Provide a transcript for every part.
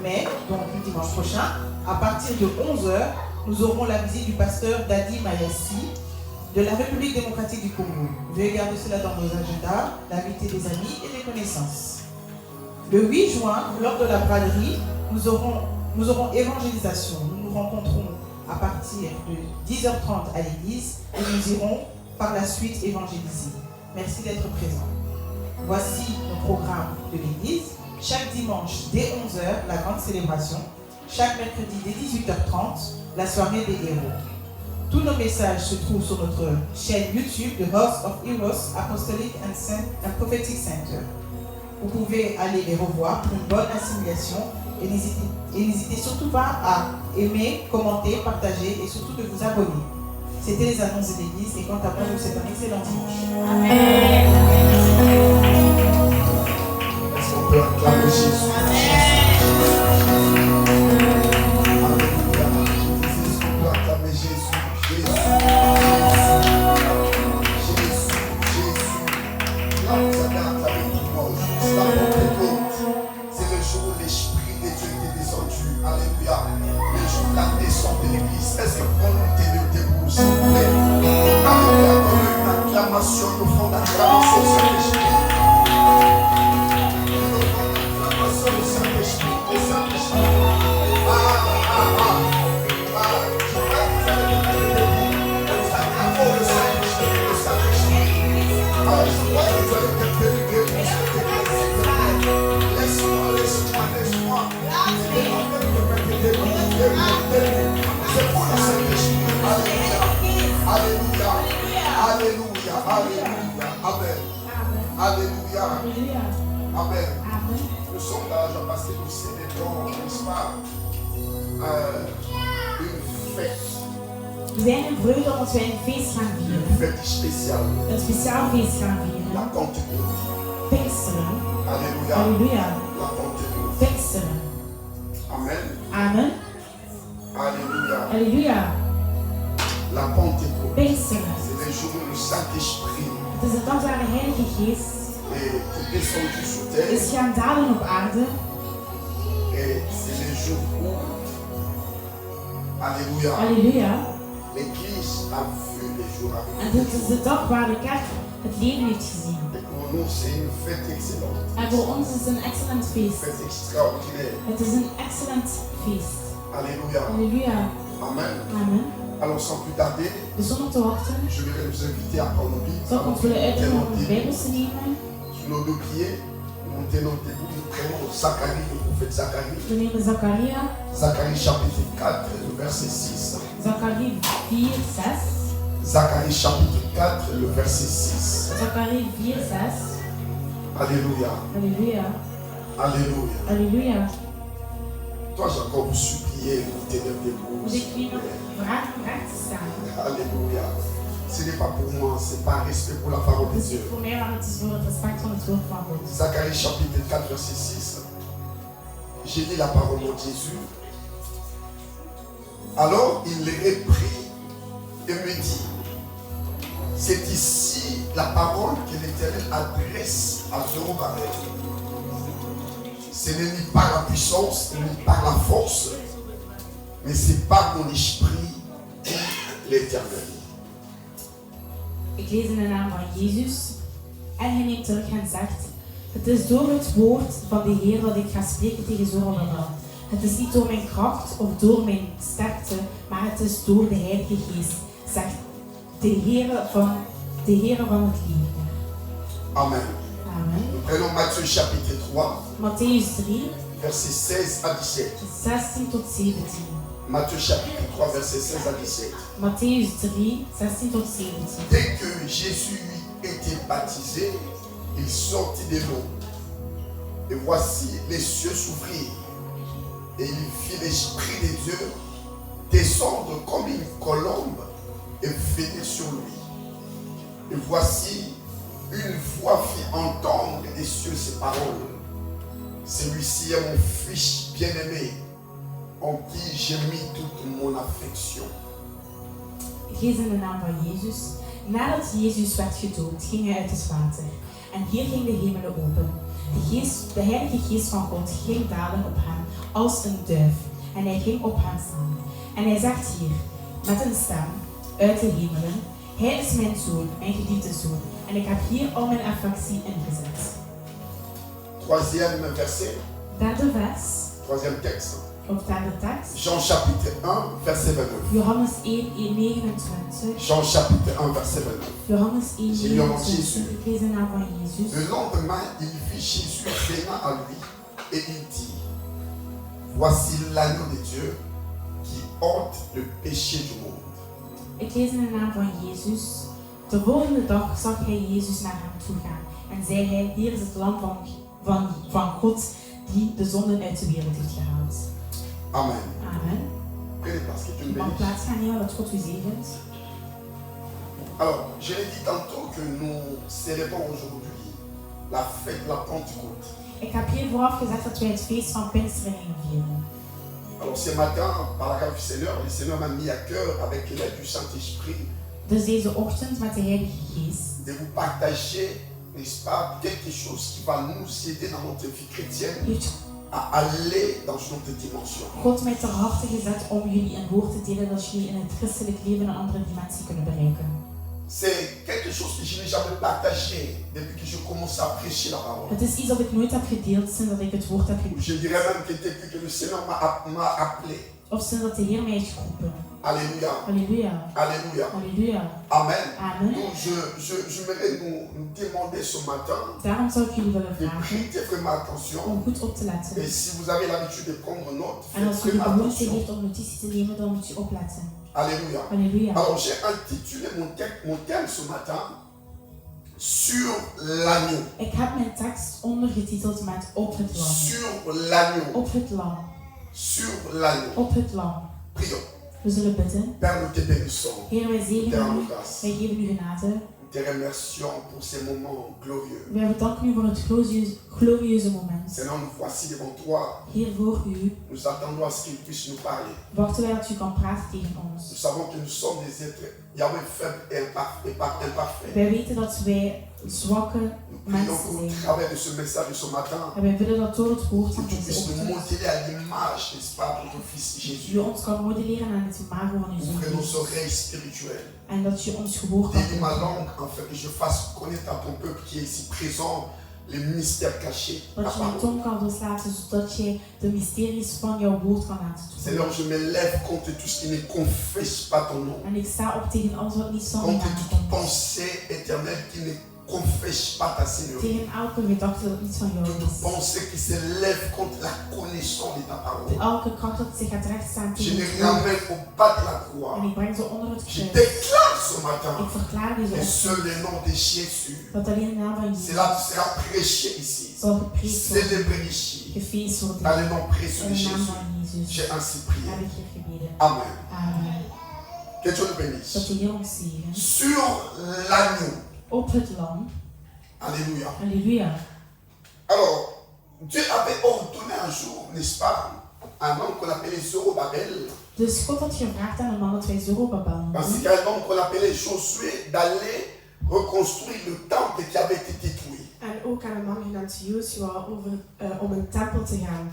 mai, donc le dimanche prochain, à partir de 11h, nous aurons la visite du pasteur Dadi Mayassi de la République démocratique du Congo. Veuillez garder cela dans vos agendas, d'inviter des amis et des connaissances. Le 8 juin, lors de la braderie, nous aurons évangélisation. Nous nous rencontrons à partir de 10h30 à l'église et nous irons par la suite évangéliser. Merci d'être présents. Voici le programme de l'église. Chaque dimanche dès 11h, la grande célébration. Chaque mercredi dès 18h30, la soirée des héros. Tous nos messages se trouvent sur notre chaîne YouTube de House of Heroes Apostolic and Prophetic Center. Vous pouvez aller les revoir pour une bonne assimilation et n'hésitez surtout pas à aimer, commenter, partager et surtout de vous abonner. C'était les annonces de l'église et quant à moi, je vous souhaite un excellent dimanche. Amen. Est-ce qu'on peut acclamer Jésus? Est-ce qu'on peut acclamer Jésus? Jésus. Là, vous avez acclamé dimanche. C'est la Pentecôte. C'est le jour où l'Esprit de Dieu est descendu. Alléluia. Le jour de la naissance de l'Église. Est-ce que vous pouvez nous debout, s'il vous plaît? Alléluia. Donne une acclamation, nous font l'acclamation au Saint-Esprit. Le Saint-Esprit, le Saint-Esprit. Laisse-moi. C'est pour le Saint-Esprit. Alléluia. Alléluia. Alléluia. Amen. Alléluia. Amen. Nous sommes là, parce que nous célébrons, n'est-ce pas, une fête. We zijn een vreugde omdat wij een feest gaan vieren. Une fête spéciale. Een speciaal feest gaan vieren. La Pentecôte. Pinksteren. Alléluia. Halleluja. La Pentecôte. Pinksteren. Amen. Amen. Alléluia. Halleluja. La Pentecôte. Pinksteren. C'est le jour où le Saint-Esprit Het is de dag waar de Heilige Geest est descendu sur terre. is gaan dalen op aarde. Et c'est le jour où, Alléluia, Halleluja. l'Église a vu les jours En avec dit is de dag waar de kerk het leven heeft gezien. Et pour nous, c'est une fête excellente. En voor ons is het een excellent Une feest. fête extraordinaire. Het is een excellent feest. Alléluia. Halleluja. Amen. Amen. Alors sans plus tarder, Dus zonder te wachten, je vais nous inviter à prendre nos Bibles. zou ik ons willen uitnodigen om de Bijbels te nemen. Sur nos deux pieds, nous montons debout, nous prenons Zacharie, le prophète Zacharie. Wanneer we Zacharia, Zacharie chapitre 4, le verset 6. Zacharie 4, 6. Zacharie chapitre 4, le verset 6. Zacharie 4, 6. Alléluia. Alléluia. Alléluia. Alléluia. Toi, j'ai encore vous supplier de vous tenir debout. Moet ik jullie nog vragen om recht te staan? Alléluia. Ce n'est pas pour moi, c'est par respect pour la parole de Het is Dieu. niet voor mij, maar het is voor het respect van het woord van God. Zacharie chapitre 4, verset 6. J'ai lu la parole de Jésus. Alors il les reprit et me dit, c'est ici la parole que l'Éternel adresse à Zorobabel. Ce n'est ni par la puissance, ni par la force, mais c'est par mon esprit, dit l'Éternel. Ik lees in de naam van Jezus en hij neemt terug en zegt: Het is door het woord van de Heer dat ik ga spreken tegen Zorobabel. Het is niet door mijn kracht of door mijn sterkte, maar het is door de Heilige Geest, zegt de Heere van het leven. Amen. Amen. Nous prenons Matthieu chapitre 3, Matthäus 3, versets 16 à 17. 16 tot 17. Matthieu chapitre 3, versets 16 à 17. Matthäus 3, 16 tot 17. Dès que Jésus était baptisé, il sortit de l'eau. Et voici, les cieux s'ouvrirent. Et il vit l'Esprit de Dieu descendre comme une colombe et venir sur lui. Et voici, une voix fit entendre des cieux ces paroles. Celui-ci est mon fils bien-aimé, en qui j'ai mis toute mon affection. Ik lees in de naam van Jezus. Nadat Jezus werd gedoopt, ging hij uit het water. En hier ging de hemelen open. De Heilige Geest van God ging dalen op hem als een duif. En hij ging op hem staan. En hij zegt hier, met een stem, uit de hemelen, hij is mijn zoon, mijn geliefde zoon. En ik heb hier al mijn affectie ingezet. Troisième verset, Derde vers, troisième texte. of derde tekst. Jean chapitre 1, verset 29. Johannes 1:29. Jean chapitre 1, verset 29. Johannes 1:29. Jésus. Ik lees de naam van Jezus. Le lendemain, il vit Jésus venant à lui et il dit, voici l'agneau de Dieu qui ôte le péché du monde. Ik lees in de naam van Jezus. De volgende dag zag hij Jezus naar hem toe gaan en zei hij, hier is het lam van God die de zonden uit de wereld heeft gehaald. Amen. Amen. Prenez place, que Dieu Je nous mag bénisse. plaats gaan nemen dat God u zegent. Alors, je l'ai dit tantôt que nous célébrons aujourd'hui la fête de la Pentecôte. Ik heb hier vooraf gezegd dat wij het feest van Pinksteren gingen vieren. Alors ce matin, par la grâce du Seigneur, le Seigneur m'a mis à cœur avec l'aide du Saint-Esprit Dus deze ochtend met de Heilige Geest de vous partager, n'est-ce pas, quelque chose qui va nous aider dans notre vie chrétienne heeft à aller dans une autre dimension. God mij ter harte gezet om jullie een woord te delen dat jullie in het christelijk leven een andere dimensie kunnen bereiken. C'est quelque chose que je n'ai jamais partagé depuis que je commence à prêcher la parole. Het is iets dat ik nooit heb gedeeld sinds dat ik het woord heb gedeeld. Je dirais même que depuis que le Seigneur m'a appelé. Of sinds dat de Heer mij heeft geroepen. Alléluia. Halleluja. Alléluia. Halleluja. Amen. Amen. Donc je voudrais nous demander ce matin Daarom zou ik jullie willen de vragen prêter vraiment attention. om goed op te letten. Et si vous avez l'habitude de prendre note, En als faites u de vraiment gewoonte attention. heeft om notitie te nemen, dan moet u opletten. Alléluia. Halleluja. Alors j'ai intitulé mon thème ce matin sur l'agneau. Ik heb mijn tekst ondergetiteld met Op het lam. Sur l'agneau. Op het lam. Sur l'agneau. Op het lam. Prions. We zullen bidden. Père, nous te bénissons. Heer, wij Nous te zegenen rendons u. grâce. Wij geven u genade. Nous te remercions pour ces moments glorieux. Wij bedanken u voor het glorieuze moment. Seigneur, nous voici devant toi. Heer, voor u Nous attendons à ce qu'il puisse nous parler. wachten wij dat u kan praten tegen Nous ons. savons que nous sommes des êtres, Yahweh, faibles et imparfaits. Wij weten dat wij zwakke Nous prions mensen qu'au zijn. travers de ce message de ce matin, En wij willen dat door het woord que van tu deze puisses nous ochtend modeler à l'image, n'est-ce pas, de ton Fils u Jésus. ons kan modelleren aan het imago van uw Ouvre nos zoon. oreilles spirituelles. En dat je ons gehoor kan Délie ma geven. langue afin que je fasse connaître à ton peuple qui est ici présent les mystères cachés. Ta Dat je mijn parole. tong kan loslaten zodat je de mysteries van jouw woord kan laten Seigneur, toevoegen. je me lève contre tout ce qui ne confesse pas ton nom. En ik sta op tegen alles wat niet zal Contre toute nakomt. pensée éternelle qui ne confesse pas ta Seigneurie. Tegen elke gedachte dat niet van jou Toute is. pensée qui se lève contre la connaissance de ta parole. Elke kracht dat zich gaat rechtstaan Je tegen les het woord. ramène au bas de la croix. En ik breng ze onder het Je kruis. déclare ce Ik matin verklaar deze et ochtend seul le nom de Jésus. dat alleen de naam van Cela Jezus sera prêché ici, zal geprezen worden, célébré ici, gefeest worden. dans le nom précieux In de de naam Jésus. van Jezus J'ai ainsi prié. heb ik hier gebeden. Amen. Amen. Que Dieu nous Dat bénisse. de Heer ons zegen. Sur l'agneau. Op het lam. Alléluia. Halleluja. Alors, Dieu avait ordonné un jour, n'est-ce pas, un homme qu'on appelait Zorobabel, Dus God had gevraagd aan een man dat wij Zorobabel ainsi noemen. qu'un homme qu'on appelait Josué, d'aller reconstruire le temple qui avait été détruit. En ook aan een man genaamd Joshua om een tempel te gaan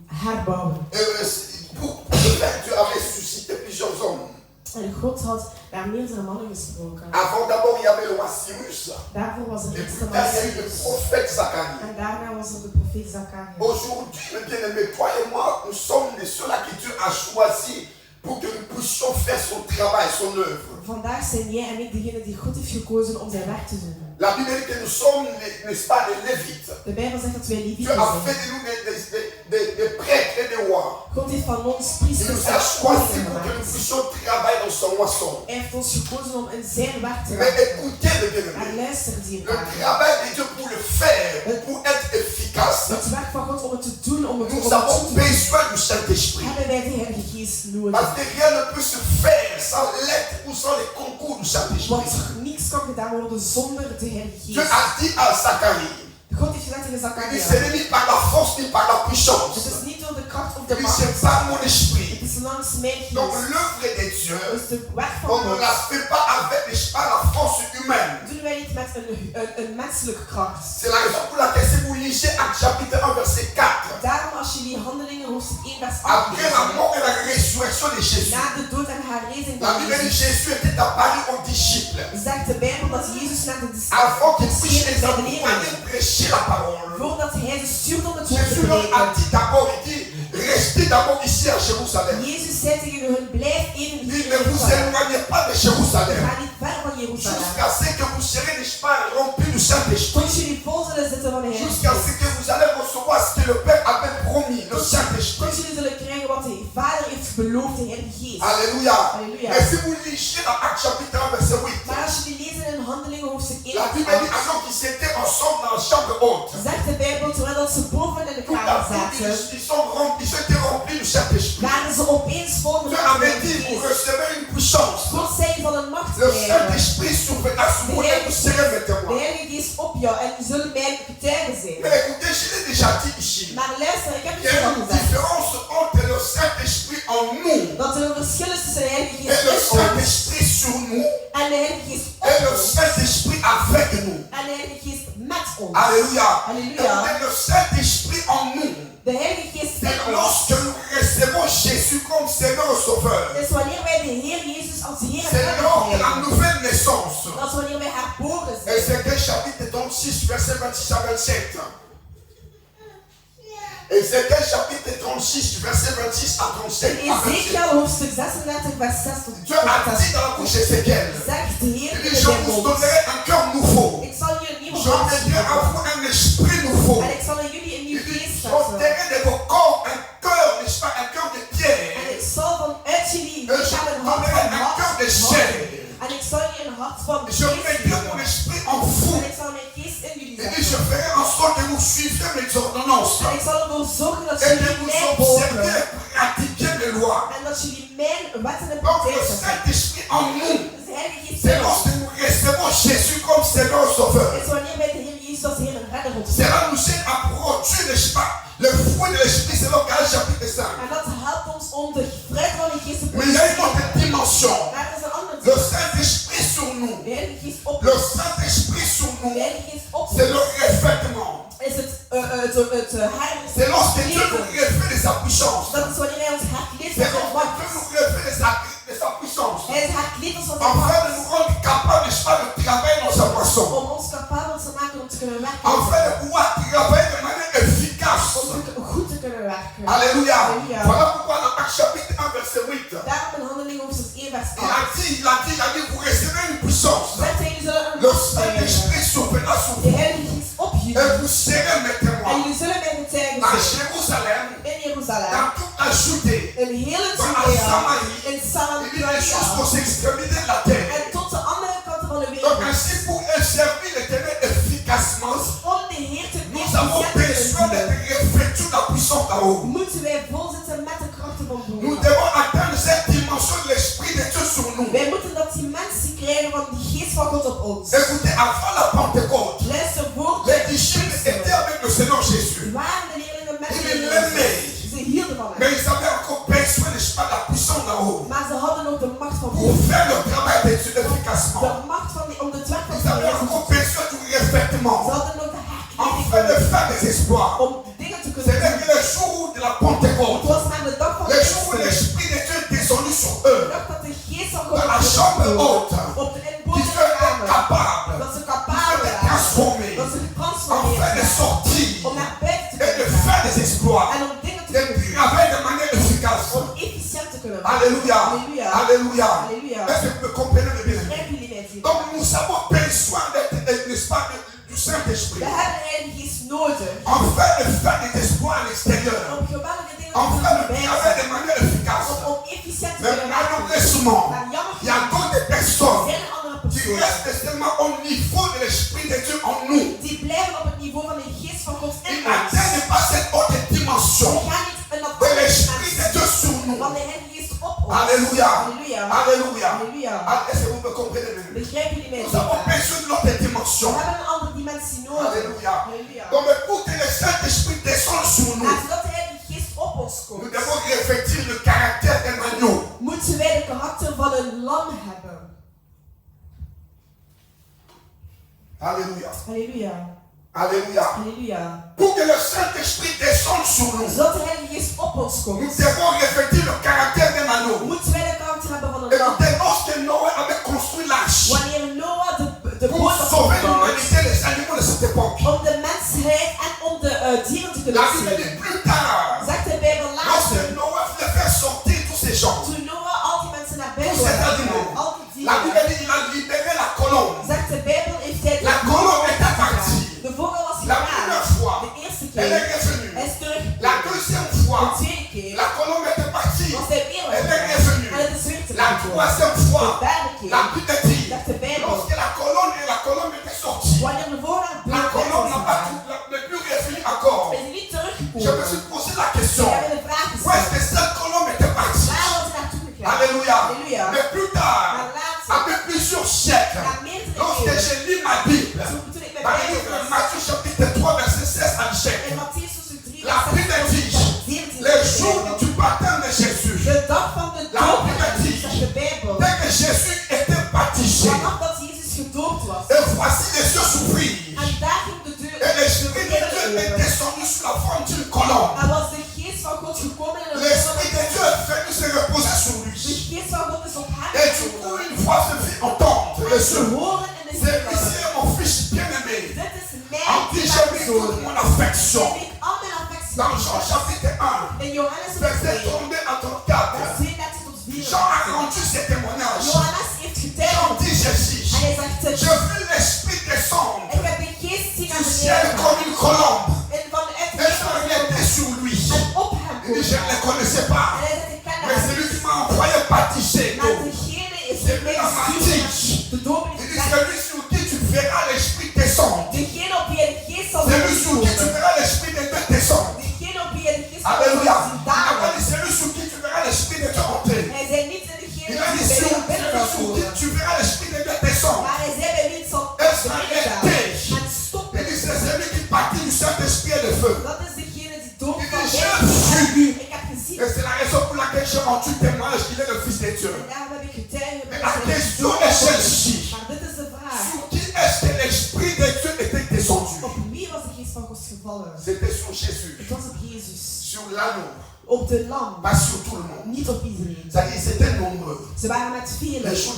herbouwen. Pour le faire, Dieu avait suscité plusieurs hommes. En God had daar meerdere mannen gesproken. Avant, d'abord, il y avait le roi Cyrus. Daarvoor was er Et eerst plus de tard, man il y a eu le Cyrus. prophète Zacharie. En daarna was er de profeet Zacharia. Aujourd'hui, mes bien-aimés, toi et moi, nous sommes de ceux-là que Dieu a choisis pour que nous puissions faire son travail, son œuvre. Vandaag zijn jij en ik degene die God heeft gekozen om zijn werk te doen. La Bible dit que nous sommes, n'est-ce pas, les Lévites. De Bijbel zegt dat wij Dieu Levieten a zijn. fait de nous des prêtres et des rois. God heeft van ons Il priesters nous en a choisis koningen pour que nous gemaakt. puissions travailler dans son moisson. Hij heeft ons gekozen om in zijn werk te Mais werken. écoutez, mes En bien-aimés, luister le dierbaar. travail de Dieu pour le faire, ou pour être efficace, Het werk van God om het te doen, om het nous te avons doen, besoin du Saint-Esprit. hebben wij de Heilige Geest nodig. Parce que rien ne peut se faire sans l'aide ou sans les concours du Want Saint-Esprit. niets kan gedaan worden zonder de Heilige Dieu Geest. a dit à Zacharie, God heeft gezegd tegen il dit, Zacharia. ce n'est ni par la force ni par la puissance. Het is niet door de kracht of Il de dit, macht. c'est par mon esprit. Het is langs mijn Donc geest. l'œuvre de Dieu, Dus de werk van on ne God la fait pas avec, n'est-ce pas, la force humaine. doen wij niet met een menselijke kracht. C'est la raison pour laquelle si vous lisez Actes chapitre 1 verset 4, Daarom als je die Handelingen hoofdstuk 1 vers 8 après la leest, mort et la résurrection de Jésus, na de dood en herlezing la van Bible dit Jezus, Jésus était apparu aux disciples zegt de Bijbel dat Jezus naar de avant qu'il puisse discipelen les bij de accompagner leerlingen, prêcher la parole. voordat hij ze stuurde om het woord te Jésus leur a prediken. dit d'abord, il dit, restez d'abord ici à Jérusalem. Jezus zei tegen hun, blijf even Il hier dit, ne in vous Jeruzalem. éloignez pas de Jérusalem. Ga niet ver van Jeruzalem. Jusqu'à ce que vous serez, n'est-ce pas, remplis du Saint-Esprit. Tot jullie vol zullen zitten van de Jusqu'à Heilige ce Geest. que vous allez recevoir ce que le Père avait promis, le Tot Saint-Esprit. jullie zullen krijgen wat de Vader heeft beloofd, de Heilige Geest. Alléluia. Alléluia. Et si vous lisez dans Actes chapitre 1 verset 8, Maar als jullie lezen in Handelingen hoofdstuk 1 la Bible dit alors qu'ils étaient ensemble dans la chambre haute. zegt de Bijbel, terwijl dat ze boven in de Tout à kamer coup, zaten, ils étaient remplis du Saint-Esprit. waren ze opeens vol met Dieu de avait dit, Heilige vous Geest. recevez une puissance. God zei van een macht Le krijgen. Saint-Esprit survenant sur vous et vous serez mes De témoins. Heilige Geest op jou en die zullen mijn getuigen zijn. Mais écoutez, je l'ai déjà dit ici. Maar luister, ik heb Il het y a al une gezegd. différence entre le Saint-Esprit en nous Dat er een verschil is tussen de Heilige et le Geest in ons Saint-Esprit sur nous en de Heilige Geest op et le ons. Saint-Esprit avec nous. En de Heilige Geest met ons. Alléluia. Alléluia. Et le Saint-Esprit en nous. De Heilige Geest Et in ons. lorsque nous recevons Jésus comme Seigneur et Sauveur, Dus wanneer wij de Heer Jezus als Heer c'est en lors de Redder la krijgen, nouvelle naissance. dat is wanneer wij herboren zijn. Ézéchiel chapitre 36, verset 26 à 27. Ézéchiel chapitre 36, verset 26 à 37. In Ezekiel hoofdstuk 36 vers 6 tot Dieu a 6 dit dans la bouche d'Ézéchiel, zegt de Heer il in dit, de je vous Bijbel, donnerai un cœur nouveau. ik zal jullie een nieuwe Je hart mettrai à geven. vous un esprit nouveau. En ik zal aan jullie een Il nieuw dit, geest je zetten. donnerai de vos corps un cœur, n'est-ce pas, un cœur de En pierre. ik zal vanuit jullie Et je lichaam een hart donnerai van un cœur de hart. chair. En ik zal jullie een hart van Je geest mettrai mon geven. esprit en vous. En ik zal mijn geest in jullie Il dit, je zetten. ferai en sorte que vous suivrez mes ordonnances. En ik zal ervoor zorgen dat Et que jullie vous mij observez volgen. et pratiquez mes lois. En dat jullie mijn wetten en Donc le praktijken zetten. Saint-Esprit en nous, Dus de Heilige Geest c'est in ons. lorsque nous recevons Jésus comme Seigneur et Sauveur. is wanneer wij de Heer Jezus als Heer en Redder ontvangen. Cela nous aide à produire, n'est-ce pas, le fruit de l'Esprit, c'est Galates chapitre 5. En dat helpt ons om de fruit van de Geest te Mais il y a une produceren. autre dimension. Maar er is een andere Le dimensie. Saint-Esprit sur nous, De Heilige Geest op le ons. Saint-Esprit sur De nous, Heilige Geest op c'est ons. le revêtement. Is het C'est lorsque Dieu nous heilige revêt de sa puissance. Dat is wanneer hij ons herkleedt C'est met zijn lorsque Dieu macht. nous revêt de sa puissance. Hij is herkleed ons van zijn Afin de macht. nous rendre capables, n'est-ce pas, de travailler dans sa moisson. Om ons capabel te maken om te kunnen werken. Afin de pouvoir travailler de manière efficace. Om goed te kunnen werken. Alléluia. Alléluia. Voilà pourquoi dans Actes chapitre 1 verset 8, Daarom in Handelingen hoofdstuk 1 vers il a 8. dit, vous recevrez une puissance. Zegt hij, jullie zullen een Le macht krijgen. Saint-Esprit survenant sur De vous. Heilige Geest op jullie. Et vous serez mes En témoins. jullie zullen mijn getuigen Dans zijn. Jérusalem, In Jeruzalem. dans toute la Judée, In hele dans la Judea. Samarie, In il dit les Samaria. jusqu'aux extrémités de la terre. En tot de andere kanten van de Donc wereld. ainsi pour servir l'Éternel efficacement, Om de Heer te nous avons besoin dienen, d'être revêtus de la puissance d'en haut. moeten wij volzitten met de krachten van Nous boven. devons atteindre cette dimension de l'Esprit de Dieu sur nous. Wij moeten dat dimensie krijgen van die geest van God op ons. Écoutez, avant la Pentecôte, Luister voor les disciples étaient avec le Seigneur Jésus. waren de leerlingen met Ils de Heer l'aimaient. Jezus. Ze hielden van Mais hem. ils avaient encore besoin, n'est-ce pas, de la puissance d'en haut. Maar ze hadden ook de macht van Pour boven. faire le travail de Dieu efficacement. De macht van die, om het werk van Ils de avaient Heer encore te besoin du revêtement. Ze hadden ook de Afin de faire des exploits. om dingen te kunnen C'est-à-dire doen. que le jour de la Pentecôte, Het was naar de dag van le de jour où Pinksteren. l'Esprit de Dieu est descendu sur eux, De dag dat de geest van God dans la op chambre hen haute, op de qu'ils boven soient kamer. capables, Dat ze qu'ils capabel soient waren. transformés, Dat ze afin getransformeerd de waren. sortir Om naar buiten te et de kunnen faire gaan. des exploits, En om dingen te de kunnen doen. travailler de manière efficace. Om efficiënt te kunnen werken. Alléluia. Alléluia. Alléluia. Alléluia. Est-ce que vous me comprenez le bien? Begrijpen jullie mij dit? Donc nous avons besoin d'être, n'est-ce pas, du Saint-Esprit. We hebben de Heilige Geest nodig. Afin de faire des exploits à l'extérieur. Om geweldige dingen te Afin kunnen de travailler bewijzen. de manière efficace. Om efficiënt te Mais kunnen werken. malheureusement, Maar jammer il y a genoeg d'autres personnes zijn er andere qui personen restent seulement au niveau de l'Esprit de Dieu en nous. die blijven op het niveau van de geest van God Ils in ons. n'atteignent pas cette haute dimension We gaan niet in dat de andere l'Esprit de Dieu sur nous. van de Heilige Geest op ons. Alléluia. Alléluia. Alléluia. Alléluia. Est-ce que vous me comprenez bien? Begrijpen jullie mij Nous dit? avons besoin de notre We dimension. hebben een andere dimensie nodig. Alléluia. Alléluia. Donc pour que le Saint-Esprit descende sur nous, En zodat de Heilige Geest op ons nous komt, devons revêtir le caractère d'un agneau. moeten wij de karakter van een lam hebben. Alléluia. Halleluja. Alléluia. Halleluja. Pour que le Saint-Esprit descende sur nous, Zodat de Heilige Geest op ons nous komt, devons revêtir le caractère d'un anneau. moeten wij de karakter hebben van een lam. Écoutez, lorsque Noé avait construit l'arche Wanneer Noah de pour boot had sauver gebouwd, l'humanité, les animaux de cette époque, om de mensheid en om de dieren te la kunnen Bible zien, dit plus tard, zegt de Bijbel lorsque later, Noé voulait faire sortir tous ces gens, toen Noah al die mensen naar tous buiten ces had animaux, gebracht, al die la Bible dieren, dit qu'il a libéré la colombe. zegt de Bijbel heeft hij La colombe était partie. de vogel was La gegaan. première fois, De eerste elle est keer revenue. hij is terug. La deuxième De fois, tweede keer la colombe était partie. was hij weer Elle est weggegaan. revenue. En het is weer La teruggekomen. troisième De fois, derde la keer Bible dit, zegt de Bijbel, lorsque la colombe était sortie, wanneer de vogel naar la buiten colombe is n'a pas gegaan, n'est plus revenue encore. is hij niet Je me teruggekomen. suis posé la question, Ik heb een vraag où est-ce que gesteld. cette colombe était partie? Waar was hij naartoe gegaan? Alléluia. Alléluia. Mais plus tard, Maar later, après plusieurs siècles, na meerdere lorsque eeuwen, je lis ma Bible, toen ik mijn dans le Bijbel livre de las, Matthieu chapitre 3 verset 16 à 17, in Matthäus hoofdstuk 3, la vers Bible dit, 14, le jour du baptême de Jésus, de dag van de La doop Bible van dit, Jezus, zegt de Bijbel, dès que Jésus était baptisé, vanaf dat Jezus gedoopt was, et voici les cieux s'ouvrirent, en daar ging de deur et l'Esprit de Dieu est open. descendu sous la forme d'une colombe. En was de geest van God gekomen in een L'Esprit de Dieu est venu se reposer sur De lui. geest van God is op haar Et du coup, gekomen. une voix se fit entendre En les ze cieux. horen in de C'est hemel. ici mon fils bien-aimé. Dit is En mijn qui j'ai mis toute zoon. mon affection. En ik al mijn affectie. Dans Jean chapitre 1, In Johannes verset 2, 32 à 34, vers 32 tot Jean a 34. rendu ses témoignages. Johannes heeft Jean getuigd. dit ceci, En hij zegt, je vis l'Esprit descendre ik heb de geest zien naar du ciel beneden comme une colombe. en van de Et se remettait sur lui. en op hem Il dit, je ne komen. le connaissais En pas. hij zegt, ik ken Mais hem c'est lui niet. qui m'a envoyé baptiser Maar d'eau. degene is C'est die lui mij la gestuurd martyre. heeft. De doop Il is dit, gezegd. celui sur qui tu verras l'Esprit descendre. Degene op wie je de geest zal Celui sur qui tu komen. verras l'Esprit de Dieu descendre. Degene op wie je de geest zal Alléluia. zien Il a pas dalen. dit celui sur qui tu verras l'Esprit de Dieu entrer. Hij zei niet in degene Il a die dit bij sur jou binnen celui zal sur qui komen. tu verras l'Esprit de Dieu descendre. Maar hij zei bij wie het zal Et ça beneden gaan. arrêté. En stoppen. Il dit c'est celui qui partit du Saint-Esprit et de feu. Dat is degene die doop Il van dit mij j'ai vu. Ik heb gezien. Et c'est la raison pour laquelle j'ai rendu témoignage qu'il est le Fils de Dieu. En daarom heb ik getuigd. Mais la question est celle-ci. Maar dit is de vraag. Sur qui est-ce que l'Esprit de Dieu était descendu? Op wie was de geest van God gevallen? C'était sur Jésus, Het was op Jezus. sur l'anneau, Op de lam. pas sur tout le monde. Niet op iedereen. C'est-à-dire qu'ils étaient nombreux. Ze waren met Les velen. jours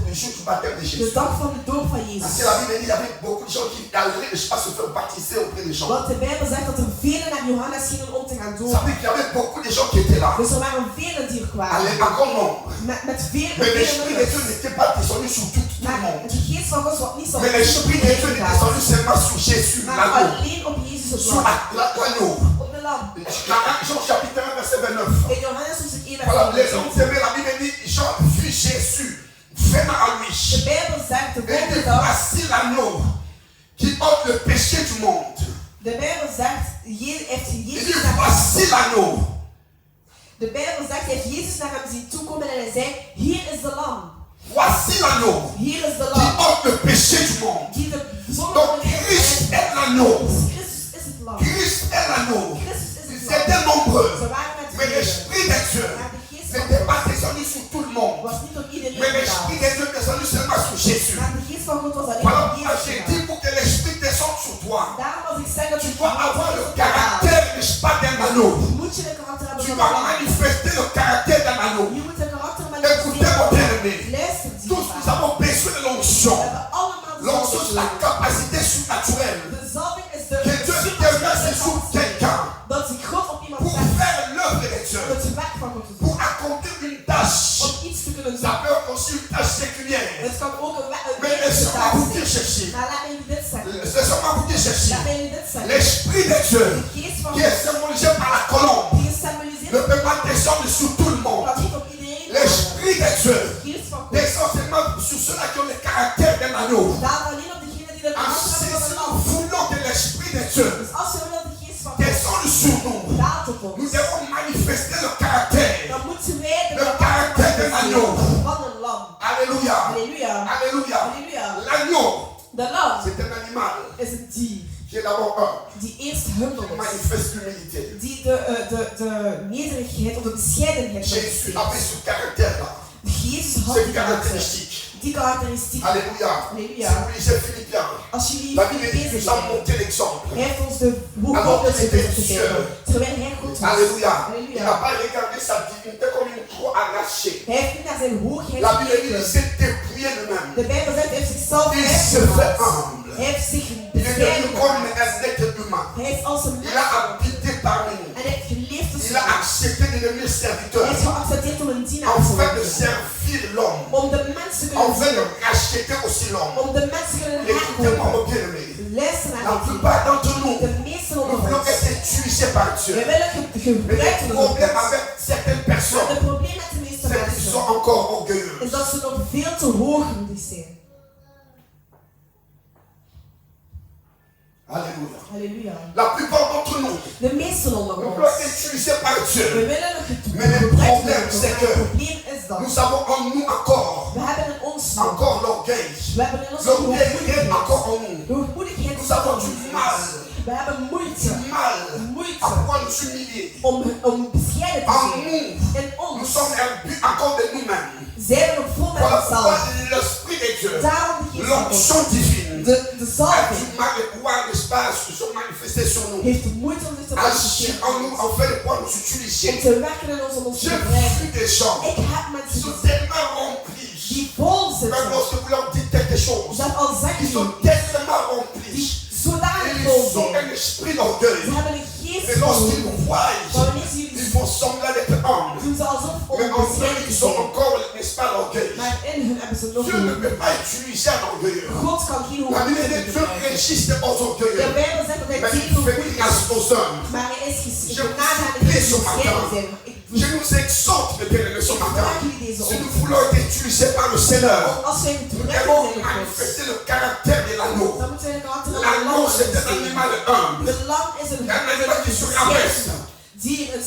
les jours du baptême de De Jésus. dag van de doop van Parce Jezus. que la Bible dit qu'il y avait beaucoup de gens qui allaient ne pas se faire baptiser auprès des gens. Want de Bijbel zegt dat er velen naar Johannes gingen om te gaan Ça dopen. veut dire qu'il y avait beaucoup de gens qui étaient là. Dus er waren velen die er kwamen. Allez, un grand nombre. Met velen. Mais l'Esprit de Dieu n'était pas descendu sur tout le Maar monde. de geest van God was niet zo. Mais l'Esprit de Dieu est descendu seulement sur Jésus, Maar l'anneau. alleen op Jezus het Sur lam. l'anneau. Op de lam. Jean chapitre 1, verset 29. In Johannes hoofdstuk 1 Voilà, les vers hommes s'aimaient, la Bible dit, Jean vit Jésus venant à De lui. Bijbel zegt de Et il dit, volgende dag. voici l'anneau qui ôte le péché du monde. De Bijbel zegt, heeft Il dit, Jezus naar hem. voici l'anneau. De Bijbel zegt, hij heeft Jezus naar hem zien toekomen en hij zei, hier is de lam. Voici l'anneau Hier is de qui lam. ôte le péché du monde. Die de zonde Donc van de wereld Christ wegneemt. est l'anneau. Christus is het lam. Christ est l'anneau. Christus is het Ils lam. étaient nombreux. Ze waren met Mais velen. l'Esprit de Dieu Maar de geest van n'était God pas descendu sur tout le monde. was niet op iedereen Mais l'Esprit gedaan. de Dieu est descendu seulement sur Jésus. Maar de geest van God was alleen Voilà op pourquoi Jezus j'ai gedaan. dit pour que l'Esprit descende sur toi. Daarom als ik zeg dat Tu je dois avoir le caractère, n'est-ce pas, d'un anneau. moet je de karakter hebben Tu van dois een lam. manifester le caractère d'un anneau. Je moet de karakter Écoutez, mon manifesteren. bien-aimé. Luister, Tous nous dierbaar. avons besoin de We l'onction. hebben allemaal L'onction, c'est la dezelfde capacité surnaturelle De zalving is de que Dieu déverse sur quelqu'un dat zich God op iemand pour zet faire l'œuvre de om Dieu, het werk van God te doen. pour accomplir une tâche. Om iets te kunnen Ça doen. peut être aussi une tâche séculière. Het kan ook een Mais laissez-moi vous dire werkpresentatie ceci. zijn. Maar laat mij jullie dit zeggen. Laissez-moi vous dire ceci. Laat mij jullie dit zeggen. L'Esprit de Dieu, De geest van qui est God, symbolisé par la colombe, die is symboliseerd ne peut pas descendre sur tout le monde. dat niet op iedereen komt. L'Esprit de Dieu De geest van God descend seulement sur ceux-là qui ont le caractère d'un anneau. daalt alleen op degenen die de karakter Ainsi, hebben si van een nous lam. voulons que l'Esprit de Dieu Dus als je wil dat de geest van God descende sur nous, daalt op nous ons, devons manifester le caractère. dan moeten wij de Le karakter caractère d'un agneau. manifesteren van een lam. Alléluia. Halleluja. Alléluia. Halleluja. L'agneau, De lam c'est un animal is een dier qui est d'abord die eerst humble qui is. manifeste l'humilité. Die de nederigheid of de bescheidenheid Jésus manifesteert. avait ce caractère-là. Jezus had C'est die karakter. caractéristique. Die karakteristiek. Alléluia. Halleluja. Si vous lisez Philippiens, Als jullie la Bible Filippenzen nous a lezen, montré l'exemple. hij heeft ons de hoe Alors, God il était het gegeven. Terwijl hij goed was. Alléluia. Il Halleluja. n'a pas regardé sa divinité comme une croix arrachée. Hij heeft niet naar zijn hoogheid La Bible dit qu'il gekeken. s'est dépouillé lui-même. De Bijbel zegt hij heeft zichzelf Il se fait vrijgemaakt. humble. Hij heeft zich Il est devenu beschermd comme gemaakt. un être humain. Hij is als een Il a mens habité parmi nous. en hij heeft geleefd Il tussen a ons. accepté de devenir serviteur. Hij is geaccepteerd om een dienaar te Afin de worden. servir l'homme. Om de mensen te kunnen Afin de dienen. racheter aussi l'homme. Om de mensen te kunnen Écoutez-moi, herkopen. mon bien-aimé. Luister La naar dit. plupart d'entre nous, De meeste nous onder voulons ons. être utilisés par Dieu. We willen Mais gebruikt le worden door problème God. avec certaines Maar personnes, het probleem met de meeste c'est qu'ils sont mensen encore orgueilleux. is dat ze nog veel te hoogmoedig zijn. Alléluia. Halleluja. La plupart d'entre nous, De meesten onder nous voulons ons. être utilisés par We Dieu. willen nog Maar het gebruikt probleem worden c'est door que God. Het probleem is dat Nous avons en nous encore, we hebben in ons nog. encore l'orgueil. We hebben in ons L'orgueil est hoogmoedigheid. encore en nous. De hoogmoedigheid Nous zit avons in du ons. mal, We hebben moeite du mal Moeite. à pouvoir nous humilier. om bescheiden te En zijn. nous, In nous ons sommes imbus encore de nous-mêmes. zijn we nog vol met Voilà onszelf. pourquoi l'Esprit de Dieu, Daarom de geest van God. l'onction divine, De a du zalving mal de pouvoir, n'est-ce pas, se manifester sur nous. heeft moeite om zich te Agir manifesteren. en nous, en fait, de pouvoir nous Om utiliser. te werken in ons om ons te J'ai gebruiken. vu des gens Ik heb qui mensen sont gezien tellement remplis. die vol Même zitten. lorsque vous leur dites quelque chose, Dat al zeg ils je sont niet, tellement remplis. die zodanig Ils vol ont zijn. un esprit d'orgueil. Ze hebben een geest Et van lorsqu'ils hoogmoed. nous voient, Maar wanneer ze jullie ils zien, font semblant d'être humbles. doen ze alsof om Mais en eux, bescheiden te ils sont zijn. encore, n'est-ce pas, l'orgueil. Maar in hun hebben ze nog Dieu ne een peut pas utiliser un orgueilleux. God kan geen La Bible hoogmoedigheid dit Dieu gebruiken. résiste aux De orgueilleux, Bijbel zegt dat hij mais tegen il fait hoogmoedig grâce is. aux hommes. Maar hij is Je genade aan vous de prie ce bescheiden matin. zijn. Je nous exhorte, mes bien-aimés, ce matin. vraag jullie deze Si op. nous voulons être utilisés par le Seigneur, Als wij nous gebruikt devons zijn door God, manifester le caractère de l'agneau. dan moeten wij de karakter van de L'agneau, lam c'est un manifesteren. animal humble. De lam is een Un animal qui se rabaisse. dier, een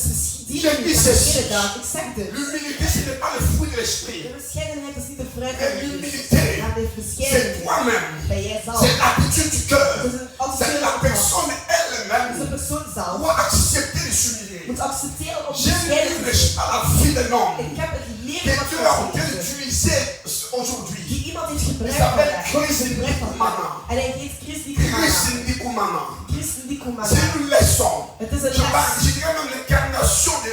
dier Je dis die ceci. dag. Ik zeg dit. L'humilité, ce n'est pas le fruit de De l'esprit. bescheidenheid is niet de vrucht Mais van de l'humilité, geest, maar de c'est bescheidenheid toi-même. ben jij zelf. C'est l'attitude du cœur. Het is een C'est attitude la van God. personne Het is elle-même een persoon zelf. doit accepter de s'humilier. Moet accepteren om J'ai bescheiden vu, te n'est-ce zijn. pas, la vie d'un homme Ik heb het que leven van Dieu est en God train gelezen. d'utiliser aujourd'hui. Die iemand heeft Il gebruikt s'appelle vandaag. God heeft Chris gebruikt vandaag. Ndikumana. En hij heet Chris Ndikumana. Chris Ndikumana. Chris Ndikumana. C'est une leçon. Het is een Je les. dirais même l'incarnation de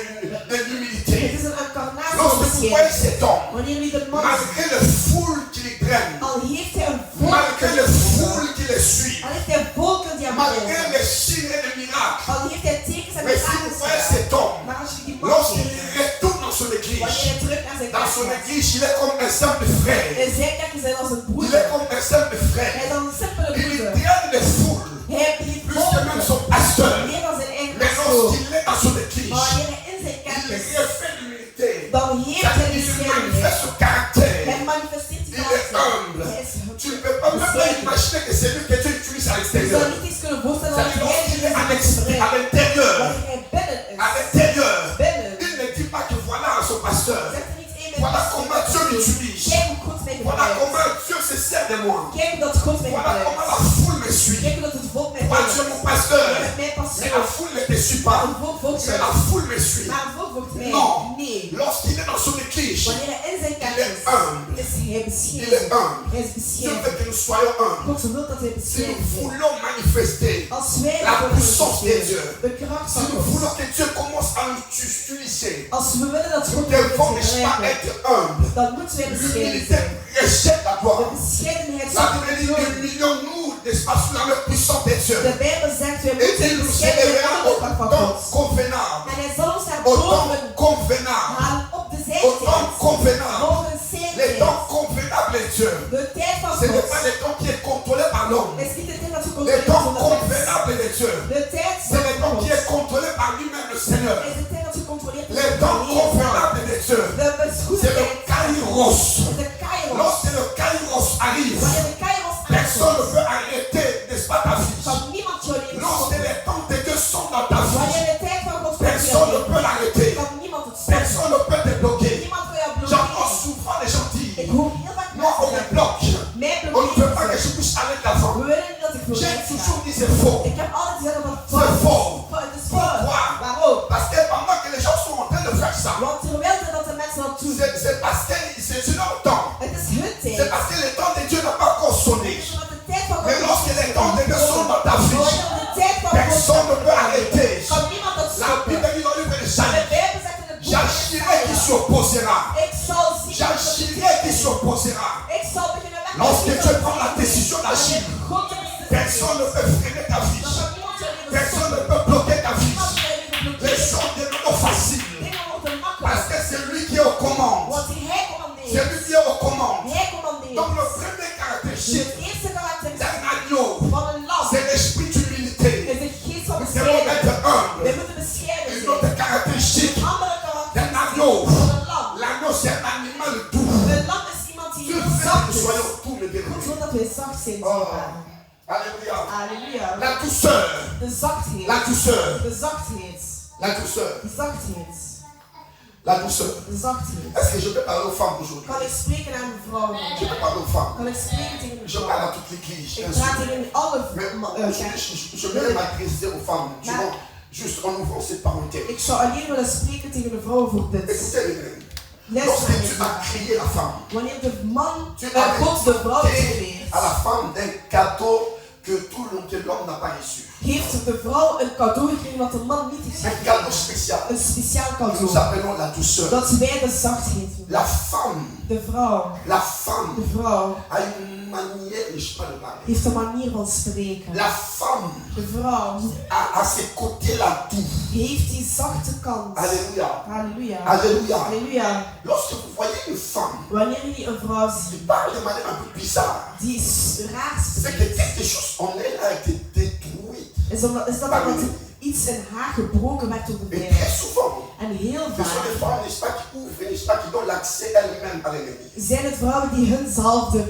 Het l'humilité. is een incarnatie van Lorsque vous voyez bescheidenheid. cet homme, Wanneer jullie de man malgré le foule qui les traîne, al heeft hij een malgré le volk, foule qui les suit, al heeft hij volken die hem malgré volgen, les signes et les miracles, al heeft hij tekens en mais si vous mirakels voyez gedaan. cet homme, Maar als je die man lorsqu'il ziet, retourne dans son wanneer église, hij terug naar zijn dans kerk son gaat, église, il est comme un simple frère. en zijn kerk zijn als een Il broeder. est comme un simple Hij frère. is als een simpele Il broeder. traîne les foules, Hij heeft plus que même volken, son pasteur. meer dan zijn eigen Mais pastoor. lorsqu'il est dans son Maar église, wanneer hij in zijn il kerk is, refait l'humilité. dan heeft Ça hij dit, il bescheidenheid. manifeste son caractère. Hij manifesteert die Il est karakter. humble. Hij is Tu ne peux pas même pas imaginer que c'est lui que Dieu utilise à Je zou l'extérieur. niet eens kunnen voorstellen Ça dat dit, hij lorsqu'il est à is l'extérieur, à l'intérieur, wanneer hij binnen is. à l'intérieur, Binnen. il ne dit pas que voilà son pasteur. Zegt er niet één met Voilà pastor. comment Dieu m'utilise. Kijk hoe God mij Voilà gebruikt. comment Dieu se sert de moi. Kijk hoe dat God mij Voilà comment la gebruikt. foule me suit. Kijk hoe dat het volk mij Voilà Dieu volgt. mon pasteur. Jij bent mijn Mais la pastoor. foule ne te suit pas. Het volk volgt Mais mij. la foule me suit. Maar het volk volgt mij. Non. Nee. Lorsqu'il est dans son église, Wanneer hij in zijn kerk il est is, humble. is hij Il est bescheiden. humble. Hij is Dieu bescheiden. veut que nous soyons humbles. God wil dat wij Si nous bescheiden zijn. voulons manifester, Als wij la willen puissance de manifesteren, Dieu. de kracht si van nous God. voulons que Dieu commence à nous utiliser, Als we willen dat nous God devons, ons n'est-ce pas, gebruikt, être humbles. dan moeten wij bescheiden L'humilité zijn. rejette la De gloire. bescheidenheid La zal Bible dit vervullen. humilions-nous, n'est-ce pas, sous la main puissante de Dieu. De Bijbel zegt, wij Et moeten il nous bescheiden zijn élèvera onder au de kracht van temps God. convenable. En hij zal ons daar Au boven temps convenable. halen op de Au temps zijde. convenable. Boven zijn Les tijd. temps convenables de Dieu. De tijd van Ce n'est God. pas le temps qui est contrôlé par l'homme. Het is niet de tijd dat Le gecontroleerd temps wordt door de mens. convenable de Dieu. De tijd C'est le van temps God. qui est contrôlé par lui-même le Seigneur. Het is de tijd dat gecontroleerd wordt Le door temps de Heer. convenable de Dieu. De C'est le beschoening. kairos. Het is de kairos. Lorsque le kairos arrive, Wanneer de kairos personne ne aankomt, peut arrêter, n'est-ce pas, ta vie. kan niemand jou leven Lorsque stoppen. les temps de Dieu sont dans ta Wanneer vie, de tijd van God personne ne komt, peut l'arrêter. kan niemand het stoppen. Personne ne peut te bloquer. Niemand wil jou J'entends blokkeren. souvent les gens Ik dire, hoor heel vaak moi on me mensen bloque. zeggen, mij On ne veut pas que blokkeren. je puisse aller de l'avant. We willen niet dat ik J'ai vooruit ga. toujours dit c'est faux. Ik heb altijd gezegd dat het C'est fout is. faux. Het is fout. Pourquoi? Waarom? Parce que pendant que les gens sont en train de faire ça, Want terwijl dat de mensen dat doen, c'est parce que c'est leur temps. het is hun C'est tijd. parce s'y opposera. Ik zal zien. J'agirai qui s'y opposera. Ik zal beginnen weg. Lorsque Dieu prend la décision d'agir, Wanneer God de beslissing personne ne peut freiner ta vie. neemt, dan kan niemand jou hier Personne ne peut bloquer ta vie. Niemand kan je hier Les blokkeren. choses deviennent faciles. Dingen worden Parce makkelijk. que c'est lui qui est aux commandes. Want hij C'est commandeert. lui qui est aux commandes. Hij commandeert. Donc le premier caractéristique Het eerste karakteristiek d'un agneau, van een lam c'est l'esprit d'humilité. is de geest van Nous devons bescheiden. être humbles. Wij moeten bescheiden Une zijn. autre caractéristique Een andere d'un karakteristiek agneau. van een lam. L'agneau, c'est un animal doux. Een lam is iemand die Dieu heel veut que zacht nous is. soyons doux, mes God bien-aimés. wil dat wij zacht zijn. Oh. zichtbaar. Alléluia. Halleluja. La douceur. De zachtheid. La douceur. De zachtheid. La douceur. De zachtheid. La douceur. De zachtheid. Est-ce que je peux parler aux femmes aujourd'hui? Kan ik spreken aan mevrouwen? Je peux parler aux femmes. Kan ik spreken tegen Je parle mevrouwen? à toute l'église. Ik bien praat sûr. tegen alle Mais je vais m'adresser aux femmes. Tu Mais- vois, juste en ouvrant cette parenthèse. Ik zou alleen willen spreken tegen de vrouwen voor dit. Écoutez, mes bien-aimés. Luister Lorsque naar tu mij. as créé la femme, Wanneer de man, tu as God de vrouw donné creëert, à la femme d'un cadeau que l'homme n'a pas reçu. heeft de vrouw een cadeau gekregen wat de man niet heeft Un gekregen. cadeau spécial. Een speciaal Que nous cadeau. appelons la douceur. Dat wij de zachtheid noemen. La femme, De vrouw, la femme de vrouw a une manière, n'est-ce pas, de parler. heeft een manier van spreken. La femme De vrouw a ses côtés là doux. heeft die zachte kant. Alléluia. Halleluja. Alléluia. Halleluja. Lorsque vous voyez une femme Wanneer jullie een vrouw qui ziet parle de manière un peu bizarre, die raar c'est que spreekt, quelque chose en elle a été détruit. is dat omdat iets in haar gebroken werd door de Et vijand. très souvent, En heel ce sont des vaak femmes, n'est-ce pas, qui ouvrent, n'est-ce pas, qui donnent l'accès elles-mêmes à l'ennemi. zijn het vrouwen die hunzelf de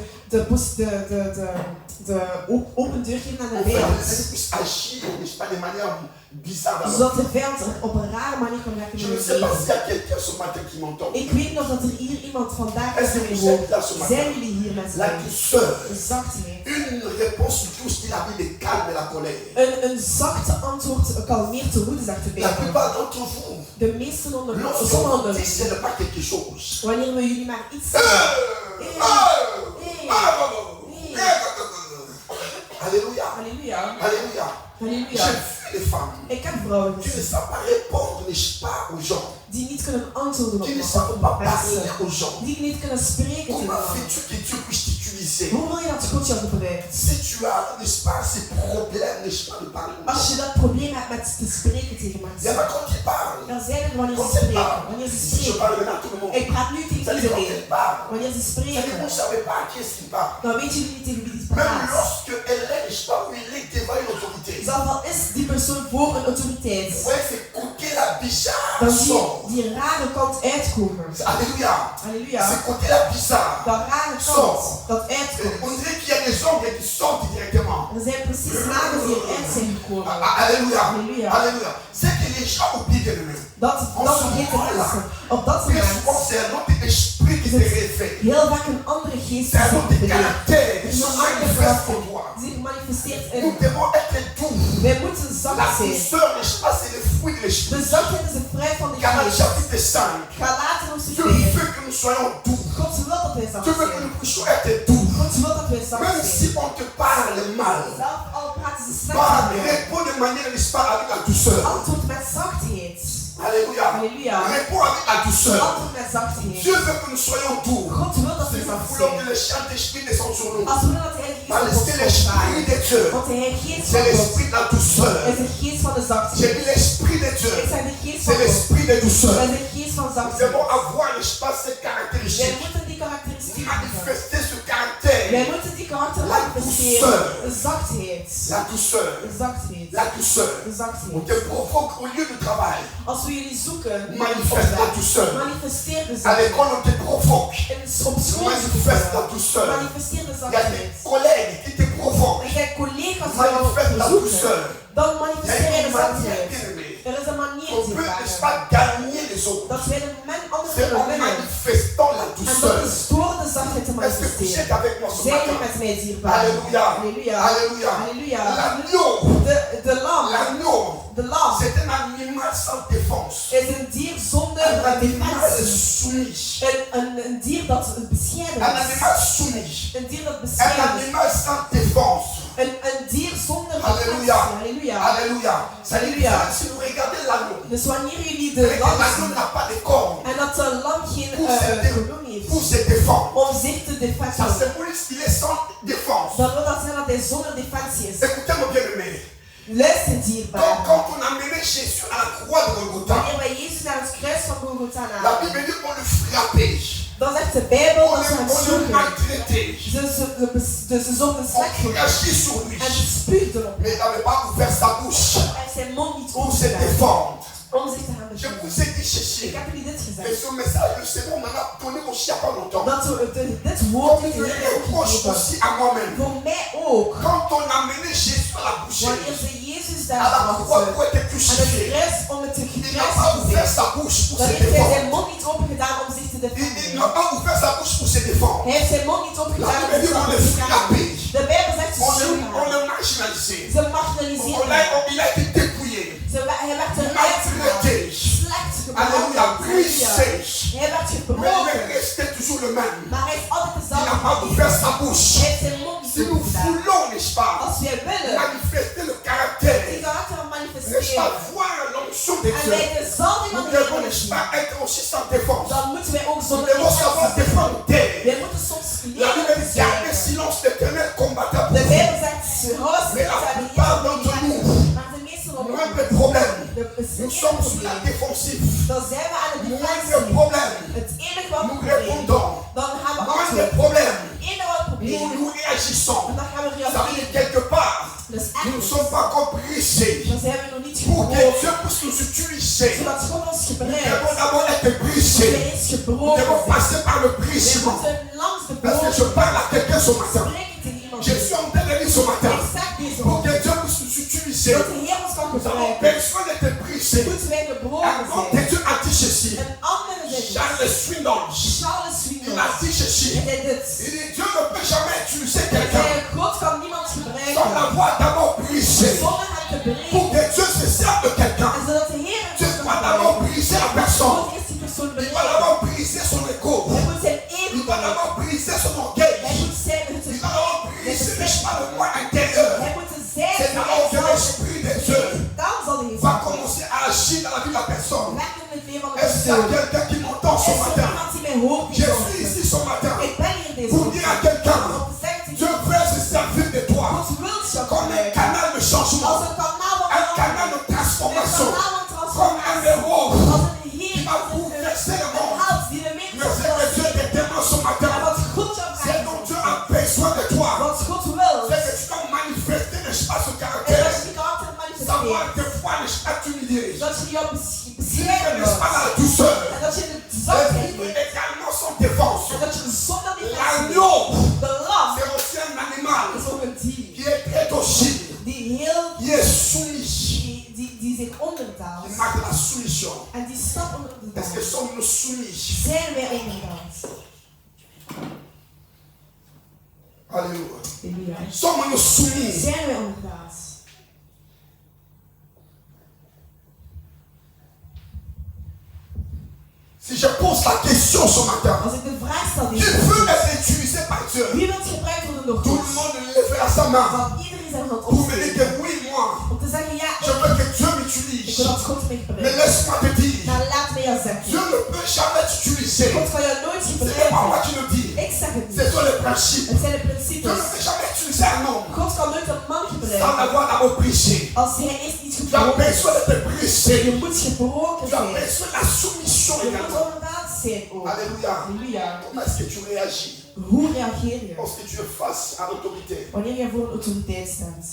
open deur geven aan de Pour faire vijand. que puisse agir, n'est-ce pas, de manière bizarre. dans leur Zodat de vijand op een rare manier kan werken Je in ne hun sais pas leven. s'il y a quelqu'un ce matin qui m'entend. Ik weet niet of dat er hier iemand vandaag is Est-ce que die vous êtes là ce hoort. matin? Zijn jullie hier met La mij? douceur, De zachtheid. une réponse douce qui la Bible calme la colère. Een zachte antwoord kalmeert de woede, zegt de La Bijbel. plupart d'entre vous, De meesten onder lorsque sommigen vous onder discernez pas quelque chose, wanneer we jullie maar iets Alléluia. Halleluja. Alléluia. Halleluja. J'ai vu les femmes Ik heb vrouwen qui ne gezien savent pas répondre, n'est-ce pas, aux gens, die niet kunnen antwoorden op qui ne savent pas parler mensen. aux gens. Die niet kunnen spreken tegen Comment anderen. fais-tu que Dieu puisse t'utiliser? Hoe wil je dat God jou gebruikt? Si tu as, n'est-ce pas, ces problèmes, n'est-ce pas, de parler aux Als gens. je dat probleem hebt met te spreken tegen Il y en mensen, a quand ils parlent. dan zijn er wanneer Quand ze ils spreken. parlent. Wanneer ze Si je spreken. parle maintenant à tout le monde. Ik praat nu tegen C'est-à-dire quand iedereen. ils parlent. Wanneer ze C'est-à-dire spreken, qu'on ne savait pas à qui est-ce qu'il parle. dan weet je niet tegen wie die Même praat. lorsque elle est, n'est-ce pas, où il est devant une autorité. Zelfs al is die persoon voor een autoriteit, Ouais, c'est côté la bizarre dan sort. die rare kant uitkomen. Alléluia. Halleluja. C'est côté la bizarre. Dat rare kant, dat uitkomt. On dirait qu'il y a des ongles qui sortent directement. Er zijn precies nagels die eruit zijn gekomen. Alléluia. Alléluia. Alléluia. C'est que les gens oublient de nous. Dat vergeten mensen. Op dat Très moment souvent, c'est un autre esprit qui se réveille. heel vaak een andere geest C'est un die autre zich beweegt. caractère qui se Een andere manifeste en karakter toi. die zich manifesteert Nous in. devons être doux. Wij moeten La zacht zijn. douceur, n'est-ce pas, c'est le fruit de l'esprit. De zachtheid is de vrucht van de Galates geest. chapitre 5. Galaten hoofdstuk Dieu 5. veut que nous soyons doux. God wil dat wij zacht Dieu veut que zijn. nous puissions être doux. God wil dat wij zacht Même zijn. si on te parle mal, Zelf al praten ze slecht bah, van jou. réponds de manière, n'est-ce pas, avec la douceur. Antwoord met zachtheid. Alléluia. Alléluia. Réponds avec la douceur. Antwoord met zachtheid. Dieu veut que nous soyons doux. God wil dat Si wij nous zacht voulons que zijn. le Saint-Esprit descende sur nous, Als we willen dat de Heilige parce Geest que op ons l'Esprit komt de Dieu, want de geest c'est van God l'Esprit de la douceur. is de geest van de J'ai zachtheid. dit l'Esprit de Dieu, Ik zeg de geest c'est van God l'Esprit de douceur. is de geest van Nous zachtheid. devons avoir, n'est-ce pas, ces Wij caractéristiques. moeten die karakteristieken hebben. Manifester ce caractère. Wij moeten die karakter La manifesteren. douceur. De zachtheid. La douceur. De zachtheid. La douceur. De On zachtheid. te provoque au lieu du travail. Als we jullie zoeken, Manifeste la douceur. manifesteer de À zachtheid. l'école, on te provoque. Op school Manifeste la douceur. manifesteer de Il y a des zachtheid. collègues qui te provoquent. Als jij collega's wil Manifeste la zoeken, douceur. dan Il y a manifesteer je une de manière, zachtheid. bien-aimé. Er is een manier On peut, n'est-ce zichtbaar. pas, gagner les autres. Dat wij de men anderen C'est kunnen en winnen. manifestant la En dat douceur. is door de zachtheid te Est-ce que vous êtes manifesteren. avec moi ce Zijn jullie matin? met mij dierbaar? Alléluia. Halleluja. Alléluia. Halleluja. L'agneau. De lam. L'agneau. De lam C'est un animal sans défense. is een dier zonder Un animal defensie. soumis. Een dier dat beschermd Un is. animal soumis. Een dier dat Un beschermd is. animal sans défense. Een dier zonder Alléluia. defensie. Halleluja. Alléluia. Ça veut dire Alléluia. que si vous regardez l'agneau, Dus wanneer jullie c'est de que lam l'agneau zien n'a pas de cornes. en dat lam geen gevoel heeft pour se défendre. om zich te Ça defenderen. symbolise qu'il est sans défense. Dat wil dat zeggen dat hij zonder defensie is. Écoutez-moi bien aimé. Luister dierbaar. Quand on a mené Jésus à la croix de Golgotha, Wanneer wij Jezus naar het kruis van Golgotha la namen, Bible dit qu'on le frappait, dan zegt de Bijbel on dat ze hem le sloegen. maltraitait, Ze zochten on slecht voor hem crachait sur lui. en ze spuugden op hem. Mais il n'avait pas ouvert sa bouche Hij heeft zijn mond niet pour se opengedaan défendre. om zich te gaan Je beschermen. vous ai dit, chéchi, Ik heb jullie dit mais gezegd. ce message, le Seigneur m'en a donné aussi il n'y a pas longtemps. Dat we dit woord Comme niet il me heel reproche gegeven. aussi à moi-même. Voor mij ook. Quand on a mené Jésus à la Wanneer boucherie, ze Jezus à daar la croix brachten, pour être aan het crucifié, kruis om het te il n'a pas kruisen te ouvert zijn, sa bouche pour dan se heeft hij zijn défendre. mond niet opengedaan om zich te Il defenderen. n'a pas ouvert sa bouche pour se défendre. Hij heeft zijn mond niet La opengedaan om Bible dit zich qu'on te le beschermen. frappait. De Bijbel zegt ze On sloegen. le marginalisait. Ze marginaliseerden hem. Il a été dépouillé. Hij werd eruit gehaald. Maltraité. Slecht Alléluia. gemaakt. Brisé. Hij werd Mais gebroken. il est resté toujours le même. Maar hij is altijd Il n'a dezelfde pas gebleven. ouvert sa bouche. Hij heeft zijn mond Si niet nous opengedaan. voulons, n'est-ce pas, Als wij willen, manifester le die caractère, karakter n'est-ce pas, manifesteren. voir l'onction de En Dieu, wij de zalving van nous de devons, Heer n'est-ce zien. pas, être aussi sans défense. Dan moeten wij ook Nous zonder devons savoir defensie zijn. défendre terre. Wij moeten soms La Bible leren dit garder zijn. silence, l'éternel combattra pour De vous. Bijbel zegt, hou Mais la stil aan de plupart Heer d'entre die nous, gaat. Maar de meeste van moindre ons, problème, de nous sommes sur la défensive. dan zijn we aan de Moindre defensie. problème, Het enige wat nous probleem, répondons. dan gaan we Moindre antwoorden. problème, Het enige wat probleem, nous réagissons. en dan gaan we Ça veut dire reageren. quelque part, Dus nous ne eigenlijk, sommes pas encore brisés. dan zijn we nog niet Pour que gebroken. Dieu puisse nous utiliser, Zodat God ons nous gebruikt. devons d'abord être We brisés. eens Nous gebroken devons zijn. passer par le We brisement. moeten langs de Parce que je broken parle à quelqu'un ce matin. spreken tegen iemand. Je suis en train de dire ce matin. Exact deze Pour woord. que Dieu puisse nous utiliser, Dat de Heer ons kan nous avons gebruiken. besoin d'être brisés. Moeten wij gebroken Un homme de zijn. Dieu a dit ceci. Een andere zegt, Charles Swindoll. Charles Il Swindoll. a dit ceci. En hij dit. Il dit Dieu ne peut jamais utiliser Hij quelqu'un zei, God kan niemand sans gebruiken l'avoir d'abord brisé. zonder hem te Pour breken. que Dieu se serve de quelqu'un, En zodat de Heer Dieu hem kan doit d'abord gebruiken. briser la personne. God is die persoon Il doit breken. d'abord briser son ego. Hij moet zijn Il ego doit breken. d'abord briser son orgueil. Hij moet zijn Il doit d'abord briser, n'est-ce pas, le moi Hij intérieur. moet zijn C'est alors que l'Esprit de Dieu Dan zal hij va commencer à agir dans la vie de la personne. werken met leven van de Est-ce qu'il y a persoon. quelqu'un qui m'entend ce Is er matin? iemand die mij hoort Je die suis ochtend? ici ce matin Ik ben hier deze pour dire à ochtend. quelqu'un, Om te zeggen tegen Dieu veut se servir de toi God wil je comme un gebruiken. canal de Als changement, een kanaal van un canal de een transformation, kanaal van comme un transformatie. héros Als een Heer, qui va als een bouleverser le monde. held die de wereld Mais zal c'est que Dieu veranderen. te demande ce En matin, wat God jou c'est vraagt, dont Dieu a besoin de toi, wat God wil, c'est que tu dois manifester, n'est-ce pas, ce is caractère, dat je die karakter savoir manifesteert. que fois, n'est-ce pas, t'humilier, Dat je jou vivre, beschrijven n'est-ce pas, wordt. la douceur, En dat je de et zachtheid vivre hebt. également sans défense. En dat je zonder die L'agneau, de lam c'est aussi un animal is ook een dier qui est très docile, die heel qui est soumis, die zich onderdaalt. qui marque la soumission. En die staat onder de Est-ce que daad. sommes-nous soumis? Zijn wij onderdaald? Alléluia. Halleluja. Sommes-nous soumis? Zijn wij onderdaald? Si je pose la question ce matin, Als ik de vraag stel qui deze veut ochtend, être utilisé par Dieu? wie wil gebruikt worden door Tout God? le monde lèvera sa main Zal iedereen zijn hand pour me dire opsteken que oui, moi, om te zeggen ja, je veux que Dieu ik m'utilise. wil dat God mij Mais gebruikt. laisse-moi te dire, Maar laat mij jou Dieu zeggen, ne peut jamais t'utiliser. God kan jou nooit C'est pas moi gebruiken. qui le dis. Ik zeg het C'est niet. sur les principes. Het zijn de Dieu ne principes. peut jamais utiliser un homme God kan nooit een man sans gebruiken l'avoir d'abord brisé. als hij is niet Tu as gebroken. besoin d'être brisé. Je moet gebroken Tu as zijn. besoin de la soumission Je moet également. onderdaad zijn ook. Alléluia. Halleluja. Comment est-ce que tu réagis Hoe reageer je lorsque tu es face à l'autorité? wanneer je voor een autoriteit staat?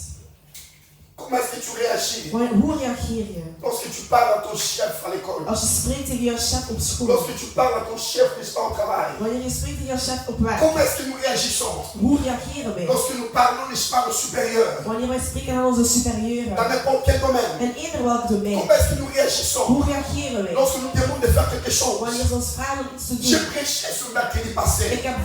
Comment est-ce que tu réagis Hoe reageer je lorsque tu parles à ton chef à l'école? als je spreekt tegen jouw chef op school? Lorsque tu parles à ton chef, n'est-ce pas, au travail? Wanneer je spreekt tegen jouw chef op werk? Comment est-ce que nous réagissons Hoe reageren wij? lorsque nous parlons, n'est-ce pas, au supérieur? Wanneer wij spreken aan onze superieuren? Dans n'importe quel domaine. In eender welk domein. Comment est-ce que nous réagissons Hoe reageren wij? lorsque nous demandons de faire quelque chose? Wanneer ze ons vragen om iets te J'ai doen. prêché ce mercredi passé. Ik heb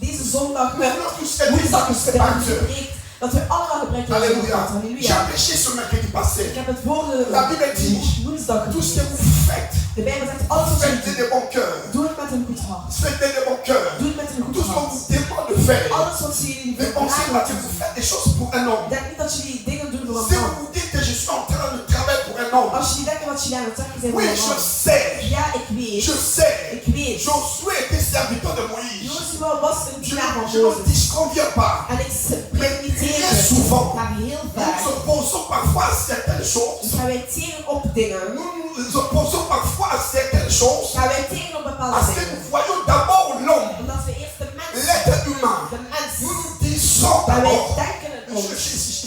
deze zondag Nous voulons tous être woensdag utilisés par Dieu. gepreekt dat we allemaal gebruik hebben van Alléluia. God. J'ai Halleluja. prêché ce mercredi passé. Ik heb het vorige La Bible dit, woensdag tout ce que gepreekt. vous faites, De Bijbel zegt alles wat je faites-le doet. de bon cœur. Doe het met een goed hart. Faites-le de bon cœur. Doe het met een goed Tout ce qu'on hart. vous demande de faire. Alles wat ze jullie Ne pensez pas que vragen. vous faites des choses pour un homme. Denk niet dat jullie dingen doen voor Si een vous man. vous dites que je suis en train de travailler pour un homme, Als jullie denken wat jullie aan het zeggen zijn voor oui, een je man. sais. Ja, ik weet, Je sais, ik weet, Josué était serviteur de Moïse. Joshua was een dienaar van Je ne Mozes. disconviens pas. En ik spreek niet Très tegen, souvent, maar heel nous vaak nous opposons parfois à certaines choses. gaan wij tegen op dingen. Nous nous opposons parfois à certaines choses Gaan wij tegen op bepaalde parce que dingen. nous voyons d'abord l'homme, Omdat we eerst de mens, l'être humain. de mens, Nous nous disons maar wij d'abord. denken het ons.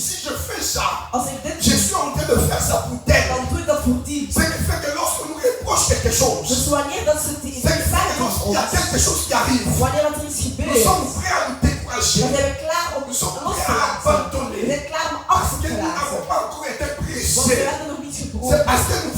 Si je fais ça, Als ik dit je doe, suis en train de faire ça pour tel. dan doe ik dat voor die. Ce qui fait que lorsque nous reproche quelque chose, Dus wanneer dat ze tegen ce qui fait zeggen que van lorsqu'il y a ons, quelque chose qui arrive, wanneer dat er iets nous gebeurt, sommes prêts à nous décourager. dan zijn we klaar om Nous los sommes te prêts à laten. We abandonner. zijn klaar om Parce achter que te nous laten. n'avons pas encore été Want we pressés. hebben nog niet C'est gebroken. parce que nous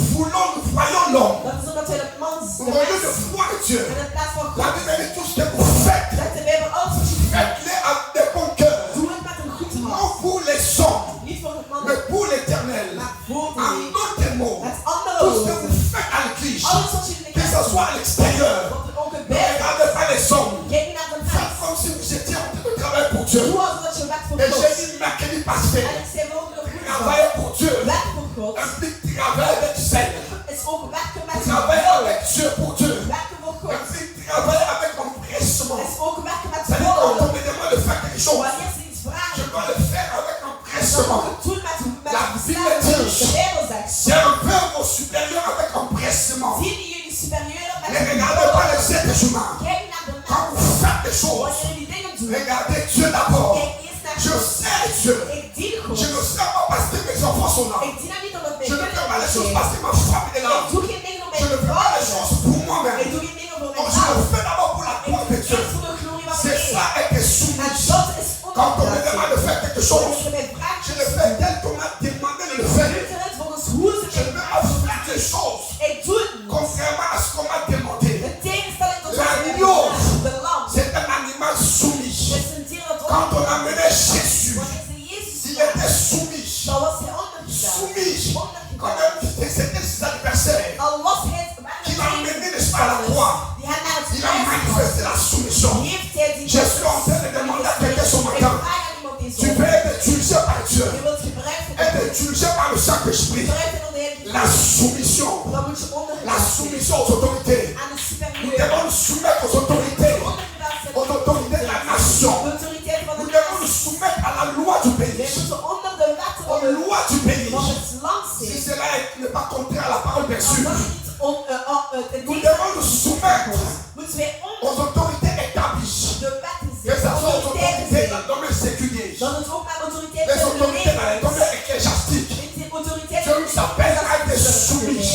voyons l'homme. Dat is omdat we de mens, Au de lieu de mens, voir Dieu, en in plaats van la God, Bible dit tout ce que vous faites, zegt de Bijbel alles wat je doet. faites-les avec des bons cœurs. Doe het met een goed Non hart. pour les hommes, Niet voor het man, mais pour l'éternel. maar voor de En Heer. d'autres mots, Met andere tout ce que woorden, vous faites à l'église, alles wat je in de que kerk ce soit à doet, l'extérieur, wat er ook ne gebeurt, regardez pas les hommes. kijk niet naar de Faites mens. comme si vous étiez en train de travailler pour Dieu. Doe alsof je werkt voor Et j'ai God. dit mercredi passé, En ik zei volgende woensdag, travailler pour Dieu werk voor God implique travailler avec zèle. is ook werken met Travailler wil. avec Dieu pour Dieu Werken voor God implique travailler avec empressement. is ook werken met C'est-à-dire quand on wil. me demande de faire quelque chose, Wanneer ze iets je vragen, dois le faire avec dan empressement. moet het doen met La Bible bestaan. dit, De Bijbel zegt, servez vos supérieurs avec empressement. zien jullie superieuren met Ne regardez pas les êtres humains. kijk naar de Quand mens. vous faites des choses, Wanneer jullie dingen doen, regardez Dieu d'abord. kijk eerst naar Je God. sais Dieu. Ik dien God. Je ne sais pas parce que mes enfants sont là. Ik dien hem niet omdat mijn Je ne fais pas les kinderen choses zijn. parce que ma femme est là. Ik doe geen dingen om Je ne mijn fais pas vrouw les te choses pour moi-même. Ik doe geen dingen voor Donc mijn je vrouw. le fais d'abord pour la Ik gloire doe de het Dieu. eerst voor de glorie van C'est de ça Heer. être En soumis. dat is Quand on me demande de onderwerp. faire quelque Wanneer chose, ze mij vragen, je le fais tel qu'on m'a demandé de le doe faire. ik het volgens hoe ze Je mij ne vais vragen. pas faire des choses Ik doe het niet. contrairement à ce qu'on m'a demandé. In tegenstelling tot wat ze mij L'agneau, vragen. De lam. c'est un animal soumis. Het is een dier dat Quand on a onderwerp. mené Jésus, Wanneer ze Jezus il vragen, était soumis. dan was hij ondergestaan. Soumis. Quand Ondergestaan. même, c'était ses adversaires Al was hij qui l'ont mené, n'est-ce pas, à la croix. die hij naar het Il a kruis manifesté la soumission. heeft hij die Je suis en train de demander à quelqu'un ce Ik matin. vraag aan iemand deze Tu ochtend. veux être utilisé par Dieu, Je wilt gebruikt être worden. utilisé par le Saint-Esprit. Gebruikt worden door de Heilige La Geest. soumission, Dan moet je la ondergedacht zijn soumission aux autorités. aan de Nous superieur. devons nous soumettre aux autorités, Ondergedacht zijn aux autorités de la nation. de autoriteit van Nous de devons nous natie. soumettre à la loi du Wij pays, moeten onder de wetten aux lois du pays. van het land Si zijn. cela n'est pas contraire à la parole bien Als sûr, dat niet het nous ding devons nous soumettre moeten wij aux onder autorités établies. de wetten Que ce zijn. soit aux Autoriteiten autorités zijn. dans le domaine séculier, Dat het ook naar autoriteiten les zijn. autorités dans le domaine ecclésiastique. Die autoriteiten Dieu nous appelle à être soumis.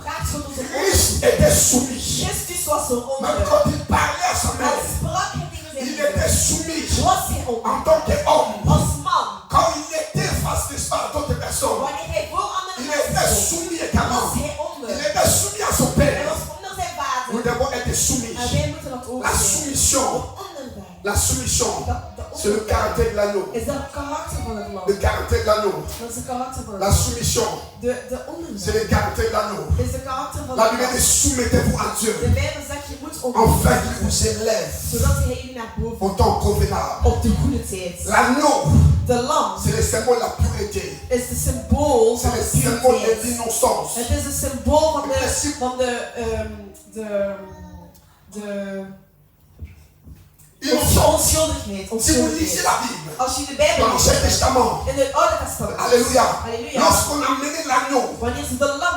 Vraag God om te Christ était soumis. Christus was er Même onder. quand il parlait à sa Hij mère, sprak het tegen il zijn était soumis was hij onder. en tant qu'homme. Als man. Quand il était face n'est-ce pas, à d'autres personnes, Wanneer hij voor andere il mensen était stond, soumis également. was hij onder. Il était soumis à son Hij père. was onder zijn Nous vader. devons être soumis. En wij moeten dat ook La zijn. soumission, Onderwerp. la soumission, De c'est le caractère de l'agneau. is dat het karakter van het land. Le caractère de l'agneau. Dat is het karakter van het La land. soumission, De c'est onderwerp le caractère de l'agneau. is de karakter van La het Bible dit land. soumettez-vous à Dieu, De Bijbel zegt je moet en onder, fait qu'il vous élève zodat hij jullie naar boven au temps convenable. op de goede tijd. L'agneau, De lam c'est le symbole de la pureté. is de symbool C'est van le de symbole de puurheid. l'innocence. Het is een symbool van de onschuldigheid. Si vous lisez la Bible, Als je de Bijbel dans l'Ancien Testament, in het Oude Testament. alléluia, Halleluja. lorsqu'on a mené l'agneau, Wanneer ze de lam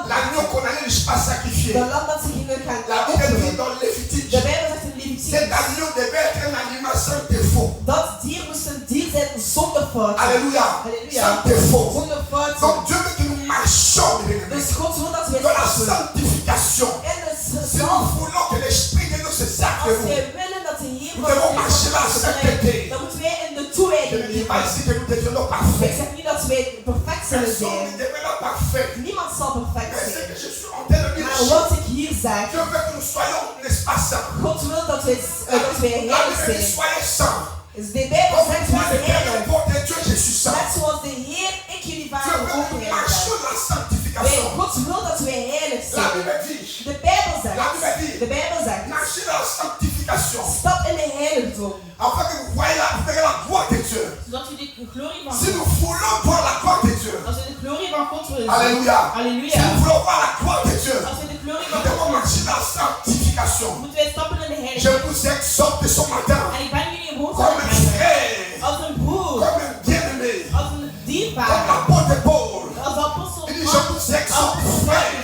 qu'on allait ne pas sacrifier, de lam dat ze gingen gaan la Bible dit offeren. dans Lévitique, De Bijbel zegt in cet Leviticus agneau devait être un animal sans défaut. dat dier moest een dier zijn zonder fout. Alléluia, Halleluja. sans défaut. Zonder fout. Donc Dieu veut que nous marchions Dus God wil dat wij dans la stappen. sanctification. En de Si nous voulons que l'Esprit de Dieu se sacre als de nous, wij willen dat de Heer nous devons marcher dans la sainteté. dan moeten wij in de Je toewijding ne dis leven. pas ici que nous deviendrons Ik parfaits. zeg niet dat wij perfect zullen Personne zijn. ne deviendra parfait. Niemand zal perfect Mais ce zijn. que je suis en train de dire, Maar wat ik hier zeg, Dieu veut que nous soyons, n'est-ce pas, saints. God wil dat wij La heilig Bible dit, zijn. soyez saints. Dus de Bijbel Comme zegt toi, wees le Père heilig. importe Dieu, je suis saint. Net zoals de Heer, ik jullie Dieu vader veut ook que nous heilig marchions zijn. dans la sanctification. God wil dat wij heilig La zijn. Bible dit, De Bijbel La Bible zegt, dit, de Bijbel zegt, marcher dans la sanctification. sanctification. Stap in de heiligdom. Afin que vous voyez vous verrez la gloire de Dieu. Zodat u de glorie van Si God. nous voulons voir la gloire de Dieu. Als we de glorie van God willen zien. Alléluia. Si Halleluja. nous voulons voir la gloire de Dieu. Als we de glorie Nous van devons God willen marcher dans la sanctification. moeten wij stappen in de Je heiligdom. vous exhorte ce matin. En ik ben jullie een Comme boodschap un brengen. frère. Als een broer. Comme un bien-aimé. Als een Comme dierbare. l'apôtre Paul. Als apostel Il dit, je Paulus. vous Als exhorte, frère.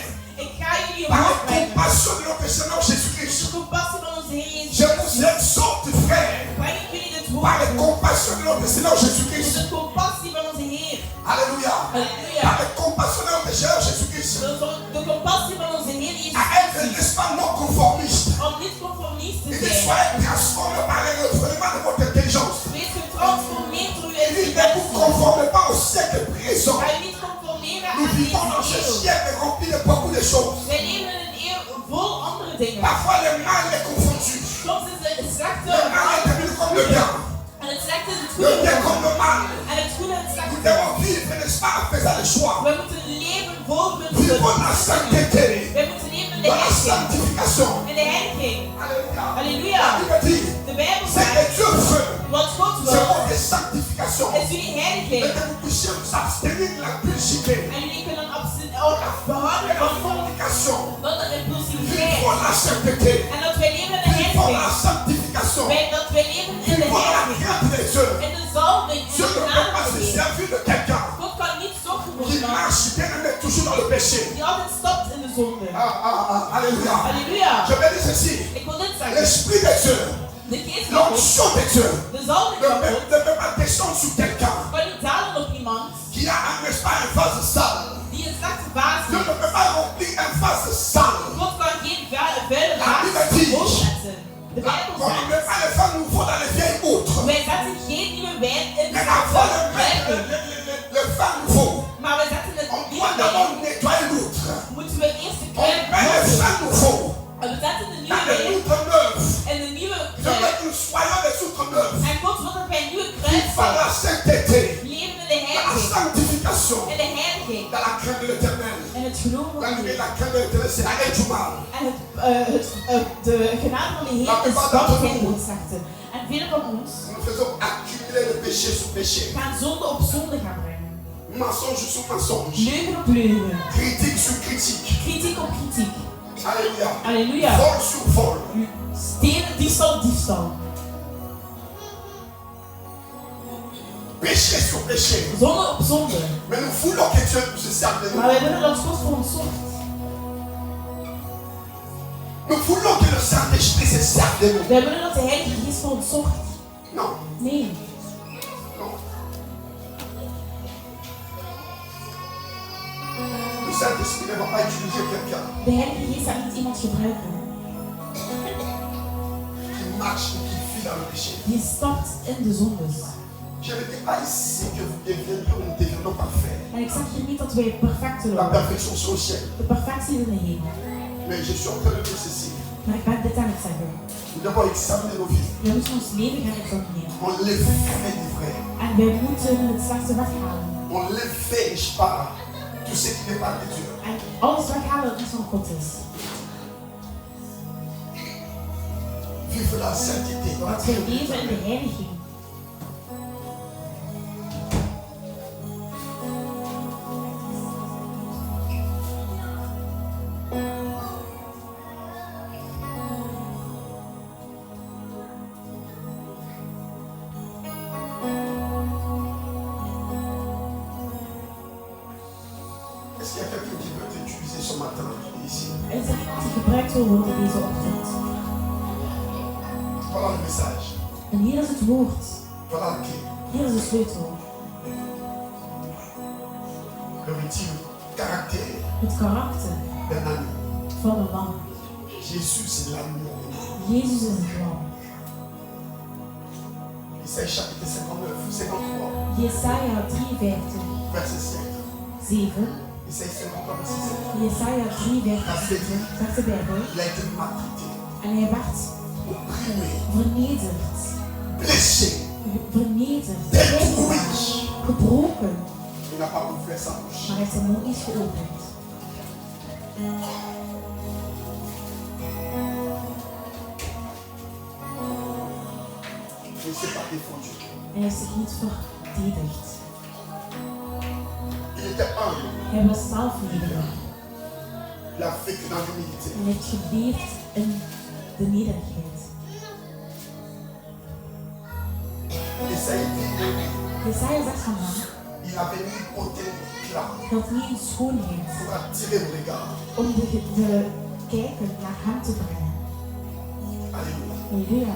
ik ga jullie een Par woord la brengen. compassion de notre Seigneur Jésus-Christ. De compassie van onze Heer Jezus. Je vous exhorte, frère. Breng ik jullie dit woord. Par la compassion de notre Seigneur Door Jésus-Christ. de compassie van onze Heer. Alléluia. Halleluja. Par la compassion de notre Seigneur Jésus-Christ. Door de compassie van onze Heer Jezus. À être, n'est-ce pas, non conformiste. Om niet conformist te Il dit, zijn. soyez transformés par le renouvellement de votre intelligence. Wees getransformeerd door uw Il dit, ne vous intelligentie. conformez pas au siècle présent. Ga je niet conformeren Nous aan vivons dans ce deze eeuw. siècle rempli de beaucoup de choses. Wij leven in een eeuw vol andere dingen. Parfois, le mal est confondu. Soms is het slechte Le mal est devenu comme le bien. en het slechte is het Le bien goede. comme le mal. En het goede en het Nous slechte. devons vivre, n'est-ce pas, en faisant le choix. We moeten leven volgens Vivons la sainteté, We moeten leven in de dans la heiliging. sanctification. In de heiliging. Alléluia. Halleluja. La Bible dit, De Bijbel c'est que zegt, Dieu veut, wat God c'est wil, votre sanctification. is jullie Et heiliging. que vous puissiez vous abstenir de la publicité En jullie kunnen et behouden la van fornication. de impulsiviteit. Vivons la sainteté. En dat wij leven in de Vivons la heiliging. sanctification. Dat wij leven in de Vivons la heiliging. crainte de Dieu. In de zalving. In Dieu de ne peut pas se genade. servir de quelqu'un God kan niet zorgen voor qui iemand marche bien mais toujours dans le péché. die altijd stapt in de zonde. Alléluia. Halleluja. Je vais dire ceci. Ik wil dit zeggen. L'Esprit de Dieu, De geest van God, l'onction de Dieu, de zalving ne van peut, God, ne peut pas descendre sur quelqu'un kan niet dalen op iemand qui a un espace, un vase sale. die een slechte vaas Dieu heeft. ne peut pas remplir un vase sale. God kan geen vuile La vaas Bible dit, volzetten. De Bijbel on ne met zegt, pas le vin nouveau dans les vieilles outres. wij zetten geen nieuwe wijn in de Mais avant de mettre vijver. le vin nouveau, Maar we zetten het on nieuwe doit d'abord wijn. nettoyer l'outre. Moeten we eerst de On kruid met le wassen. vin nouveau En we zetten de dans nieuwe les wijn outres neuves. en de nieuwe Je veux kruid. que nous soyons des outres neuves. En God wil dat wij nieuwe kruid Par la zetten. sainteté, Leven in de dans la heiliging. sanctification, In de heiliging. dans la crainte de l'éternel. En het geloof van La de Heer. crainte de l'éternel, c'est la haine du mal. En de genade van de Heer is dat hij ontzegde. En velen van ons Nous faisons accumuler le péché sur péché. gaan zonde op zonde gaan brengen. Mensonge sur mensonge. Leugen op leugen. Critique sur critique. Kritiek op kritiek. Alléluia. Halleluja. Vol sur vol. Stelen, diefstal, diefstal. Péché sur péché. Zonde op zonde. Mais nous voulons que Dieu nous serve de Maar nous. wij willen dat God voor ons zorgt. Nous voulons que le Saint-Esprit se serve de nous. Wij willen dat de Heilige Geest voor ons zorgt. Non. Nee. Non. Le Saint-Esprit ne va pas utiliser quelqu'un De Heilige Geest gaat niet iemand gebruiken qui marche et qui vit dans le péché. die stapt in de zondes. Je ne dis pas ici que vous deveniez ou nous deviendrons parfaits. En ik zeg hier niet dat wij perfect zullen La worden. perfection c'est au ciel. De perfectie is in de hemel. Mais je suis en train de dire ceci. Maar ik ben dit aan het zeggen. Nous devons examiner nos vies. We moeten ons leven gaan examineren. On les fait livrer. En wij moeten het slechte weghalen. On les fait, je parle, tout ce qui n'est pas de Dieu. En alles weghalen dat niet van God is. Vive la sainteté. Dat wij leven in de heiliging. Est-ce qu'il y a quelqu'un qui peut t'utiliser ce matin ici? Er is er iemand die gebruikt wil worden deze ochtend. Voilà le message. En hier is het woord. Voilà la clé. Hier is de sleutel. Revêtir le caractère Het karakter d'un agneau. van een lam. Jésus, c'est l'agneau. Jezus is het lam. Isaïe chapitre 59, 53, Jesaja 53, verset 7. 7. Isaïe 53, verset 7. Jesaja 53, La Bible dit, zegt de Bijbel. il a été maltraité, En hij werd opprimé, vernederd. blessé, Vernederd. détruit. Gebroken. Il n'a pas ouvert sa bouche. Maar hij heeft zijn mond niet geopend. ne s'est pas défendu. Hij heeft zich niet verdedigd. Il était humble. Hij was zelfnederig. Il a vécu dans l'humilité. Hij heeft geleefd in de nederigheid. Isaïe dit, Jesaja zegt van hem, il avait mis une beauté, un éclat dat niet een schoonheid pour attirer le regard. om de kijker naar hem te brengen. Alléluia. Halleluja.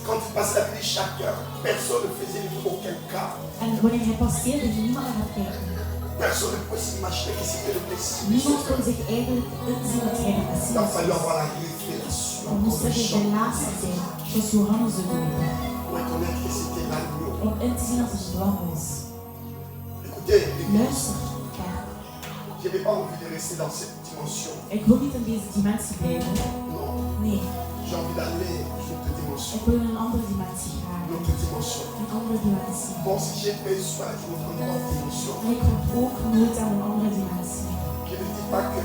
Quand il passait la vie, chacun, personne ne faisait aucun cas. En wanneer hij passeerde, niemand naar hem kijken. Personne ne pouvait s'imaginer que c'était le Messie. Niemand kon zich eigenlijk inzien dat hij de Il a Messias fallu was. avoir la révélation. Er moest er geen laatste zijn, zoals Johannes de doper, Pour reconnaître que c'était l'agneau. om in te zien dat het lam was. Écoutez, Luister, kerk. je n'ai pas envie de rester dans cette dimension. Ik wil niet in deze dimensie blijven. Non, Nee, j'ai envie d'aller dans une autre dimension. ik wil in een andere dimensie gaan. Une autre dimension. Een andere dimensie. Bon, si j'ai besoin d'une autre dimension, En ik heb ook nood aan een andere dimensie. je ne dis pas que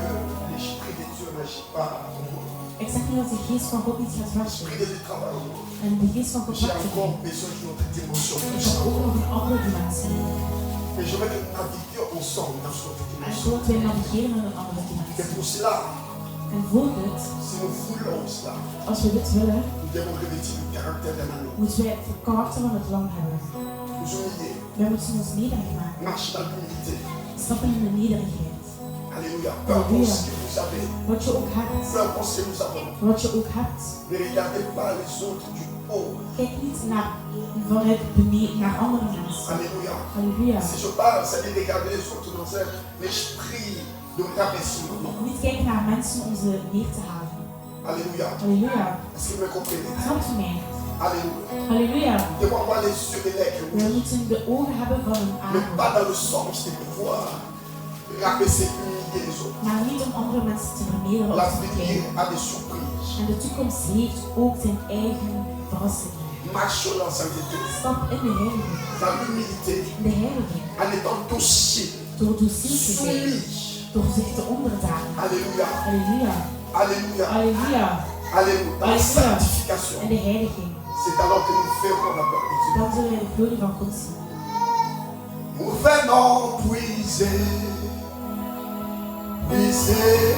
l'Esprit de Dieu n'agit pas en moi. Ik zeg niet dat de geest van God niet gaat L'Esprit werken. de Dieu travaille en moi. En de geest van God J'ai werkt in encore mij. besoin d'une autre dimension. Ik heb ook nog een andere dimensie. Mais je vais naviguer ensemble dans cette autre En ik dimension. wil dat wij navigeren in een andere Et dimensie. pour cela, En voor dit, si nous voulons cela, als we dit willen, nous devons revêtir le caractère d'un agneau. moeten wij het karakter van het lam hebben. Nous humilier, Wij moeten ons nederig maken. marcher dans l'humilité. Stappen in de nederigheid. Alléluia. Peu importe ce que vous avez, Wat je ook hebt. peu importe ce que nous avons, Wat je ook hebt. ne regardez pas les autres du haut. Kijk niet vanuit beneden naar andere mensen. Alléluia. Halleluja. Si je parle, c'est de regarder les autres dans un esprit de rabaissement. Niet kijken naar mensen om ze neer te halen. Alléluia. Halleluja. Est-ce que vous me comprenez? Snapt u mij? Alléluia. Halleluja. Nous devons avoir les yeux de l'aigle, We oui, moeten de ogen hebben van een mais arend. pas dans le sens de pouvoir rabaisser, humilier les autres. Maar niet om andere mensen te vernederen of te L'avenir bekijken. a des surprises. En de toekomst heeft ook zijn eigen verrassingen. Marchons dans la sainteté, Stap in de heiliging. dans l'humilité, In de heiliging. en étant docile, Door docile te zijn. soumis. Door zich te onderdanen. Alléluia. Halleluja. Alléluia. Halleluja. Alléluia. Dans la Alléluia. sanctification, En de heiliging. c'est alors que nous ferons la gloire de Dieu. Dan zullen wij de glorie van God zien. Nous venons puiser, puiser,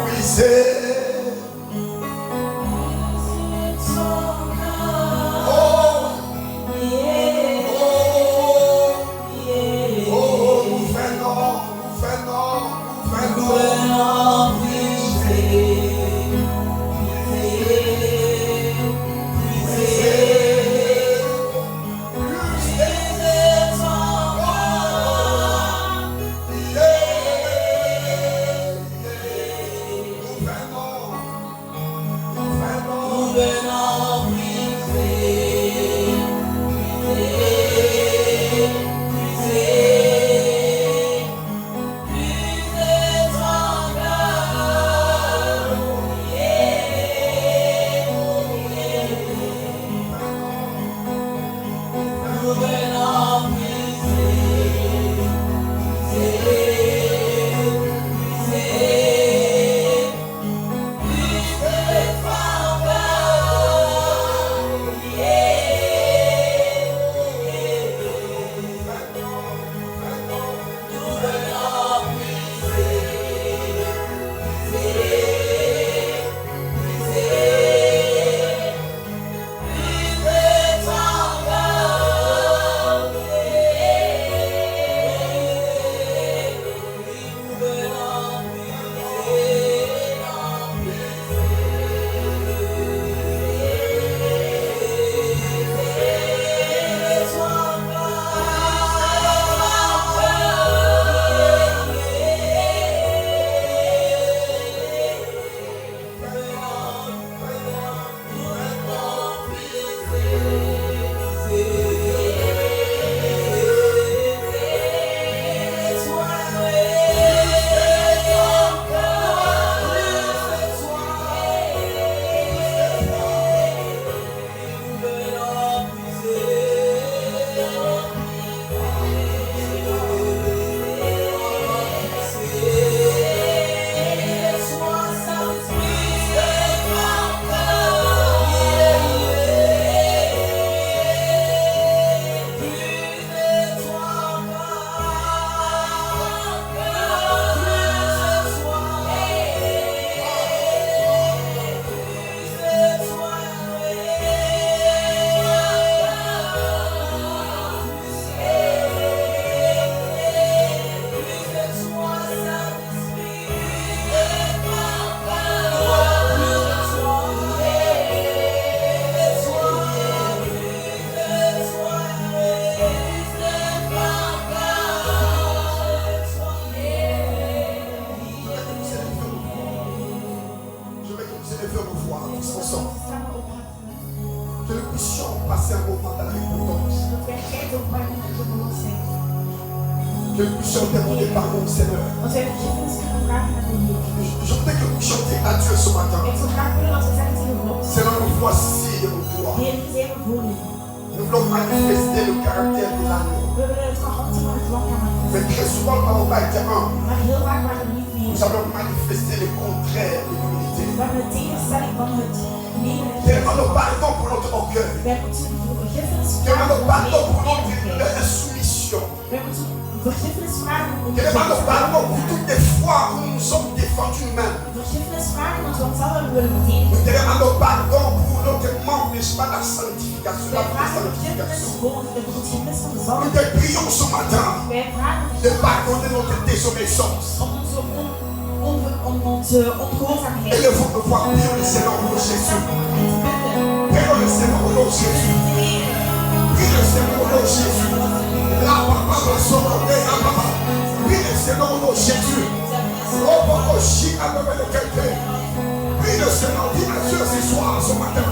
puiser. Oh, oh, oh, nous venons nous élevons nos voix tous ensemble. samen opheffen. Que nous puissions passer un moment dans la repentance. Dat wij tijd opbrengen met de verlossing. Que nous puissions demander pardon au Seigneur. Dat wij vergiffenis kunnen vragen aan de Heer. Je voudrais que nous chantions à Dieu ce matin. Ik zou graag willen dat we zeggen tegen God. Seigneur, nous voici de nos voix. Heer, hier zijn we voor u. Nous voulons manifester le caractère de l'agneau. We willen het karakter van het lam gaan Mais manifesteren. très souvent, quand on va être un, Maar heel vaak waren we niet meer. nous allons manifester le contraire de l'humilité. We hebben de tegenstelling van het nederigheid. Demandons pardon pour notre orgueil. Wij moeten vergiffenis Demandons vragen pardon voor pour onze nederigheid. notre insoumission. Wij moeten vergiffenis vragen voor onze Demandons pardon pour nederigheid. toutes les fois où nous sommes défendus même. Vergiffenis vragen omdat we onszelf hebben willen verdedigen. Nous demandons pardon pour notre manque, n'est-ce pas, la sanctification, la Wij vraie vragen vergiffenis sanctification. voor de vergiffenis van de Nous zonde. te prions ce matin Wij vragen de pardonner notre désobéissance. om onze ongehoorzaamheid. Élevons nos voix, prions le Seigneur au nom de Jésus. Prions le Seigneur au nom de Jésus. Prions le Seigneur au nom de Jésus. La papa va s'occuper, la papa. Prions le Seigneur au nom de Jésus. Oh, papa, chica, me met le quelqu'un. Prie le Seigneur, dis à Dieu ce soir, ce matin.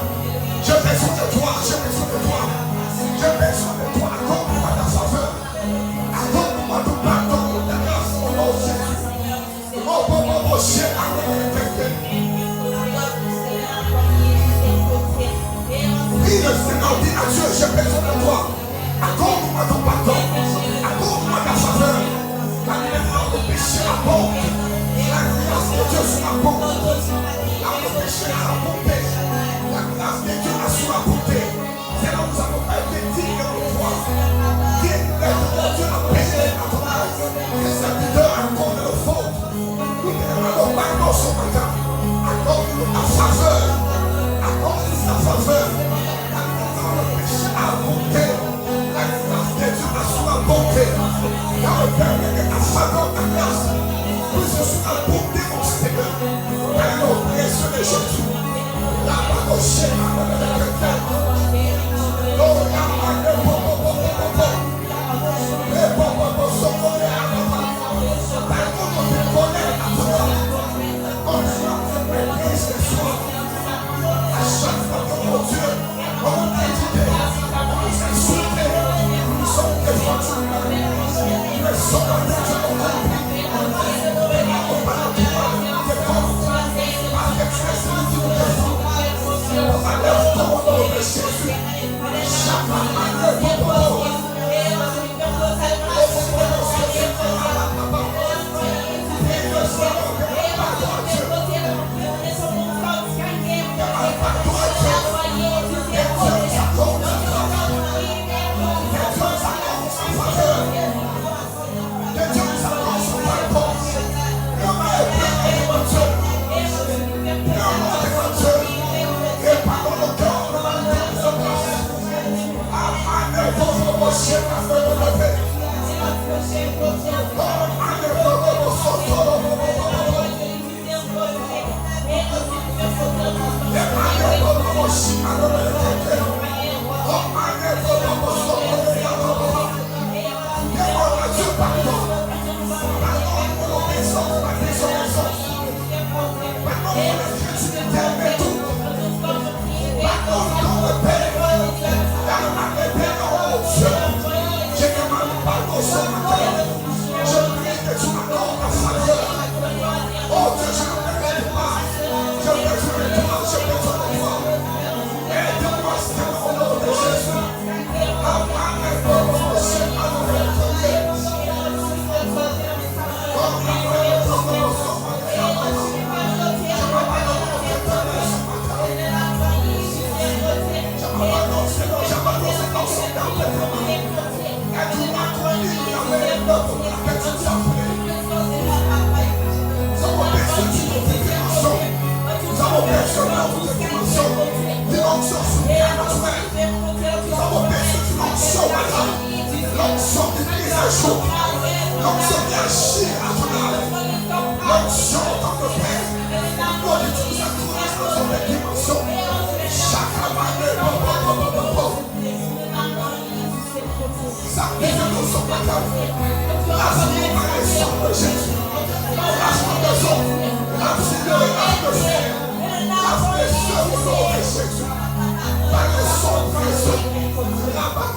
Je besoin de toi, je besoin de toi. Je besoin de toi, accorde-moi ta faveur. Accorde-moi ton pardon, ta grâce au nom de Jésus. Oh, papa, chica, me met le quelqu'un. Prie le Seigneur, dis à Dieu, j'ai besoin de toi. Accorde-moi ton pardon. Accorde-moi ta faveur. La mémoire de péché à porte. La grâce de Dieu sur la porte. La de péché à la porte. La grâce de Dieu sur la porte. C'est là où nous avons été dignes de toi. Dieu a payé à ton âge. Les serviteurs accordent le faute. Nous te demandons pardon ce matin. Accorde-nous ta faveur. Accorde-nous ta faveur. La grâce de Dieu sur la bonté. Car le Père met ta faveur, ta grâce. Puisse sur la bonté, mon Seigneur. Par le précieux de Jésus. La parole chez ma mère. Oh, la mère,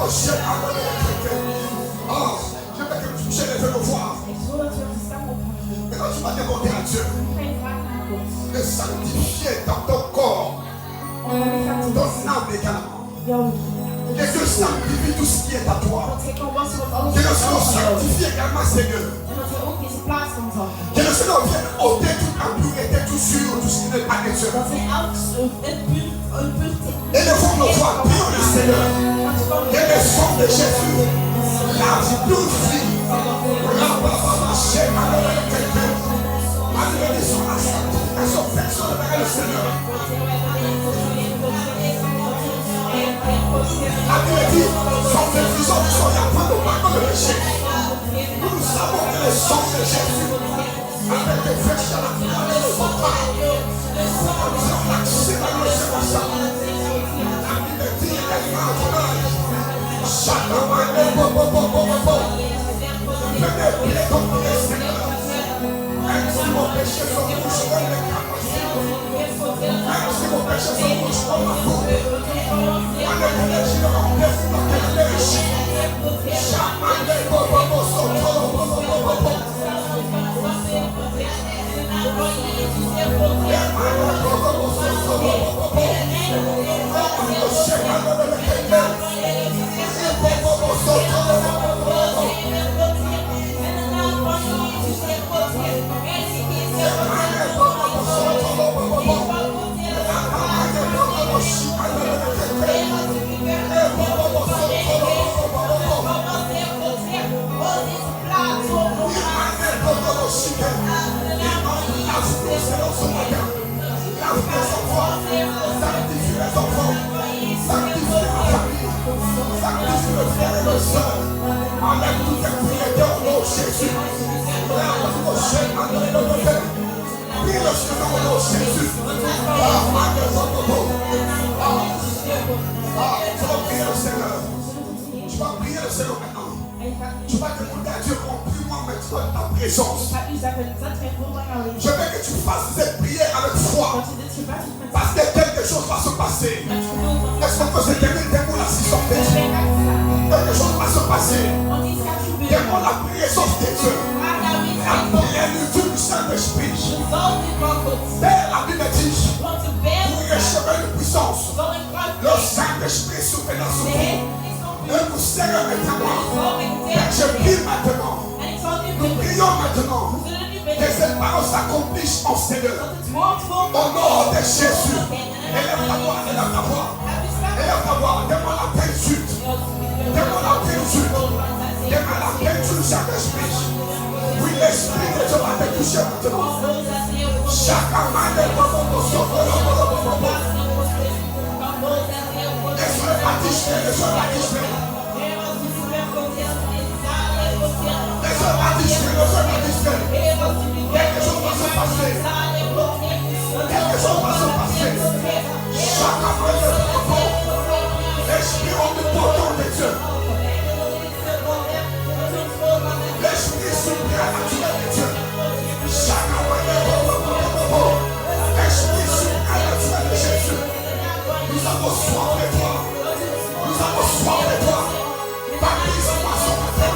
Oh, je veux que tu puisses lever nos voix. Ik wil dat we onze stem opheffen. Et quand tu vas demander à Dieu Ga je vragen aan God. de sanctifier dans ton corps, Om jouw lichaam te ton wassen. âme également. Jouw Et que sanctifie tout ce qui est à toi. dat hij kan wassen wat alles Que le is Seigneur van jou. sanctifie également, Seigneur. En dat hij ook deze plaats kan zakken. Que le Seigneur vienne ôter toute impureté, tout sur, tout ce qui n'est pas de Dieu. Dat hij elk puurte. Élevons nos voix, prions le Seigneur. Que le sang de Jésus lave, purifie. Bénissons la sanctification, personne vers le Seigneur. La Bible dit, sans définition, nous sommes à prendre au pardon de péché. Nous savons que le sang de Jésus, avec les flèches à la croix, ne sont pas. Nous avons l'accès à nos sang. La Bible dit également à ton âge, chacun va aller, venez prier comme le Seigneur. Même si vos péchés sont rouges comme les capacités, même si vos péchés sont rouges comme la peau, avec l'énergie de remplacer dans quelle énergie, jamais les bobos sont trop. Enlève tout impureté au nom de Jésus. Prie le Seigneur au nom de Jésus. Tu vas prier le Seigneur. Tu vas prier le Seigneur maintenant. Tu vas demander à Dieu, remplis-moi maintenant ta présence. Je veux que tu fasses cette prière avec foi. Parce que quelque chose va se passer. Est-ce qu'on peut se tenir debout là si sont faits? Quelque chose va se passer. Devant la présence de Dieu. La plénitude du Saint-Esprit. Père, la Bible dit, pour recevoir une puissance, le Saint-Esprit souvenant sur vous. Et vous serez maintenant. Je prie maintenant. Nous prions maintenant. Que ces paroles s'accomplissent en Seigneur. Au nom de Jésus. Élève ta voix, élève ta voix. Élève ta voix. Demande la plénitude. Demande la plénitude. Demande la plénitude du Saint-Esprit. Oui, l'Esprit de Dieu va te toucher maintenant. Chaque amant de laisse-le baptiser, laisse-le baptiser. Laisse-le baptiser, laisse-le baptiser. Quelque chose va se passer. Quelque chose va se passer. Chaque amant de l'Esprit omnipotent de Dieu. L'Esprit supernatural de Dieu. Chaque amant de l'Esprit supernatural de Jésus. Nous avons soif de toi. Nous avons soif de toi. Baptise-moi ce matin.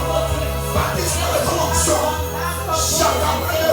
Baptise-moi de ton onction. Chaque amant de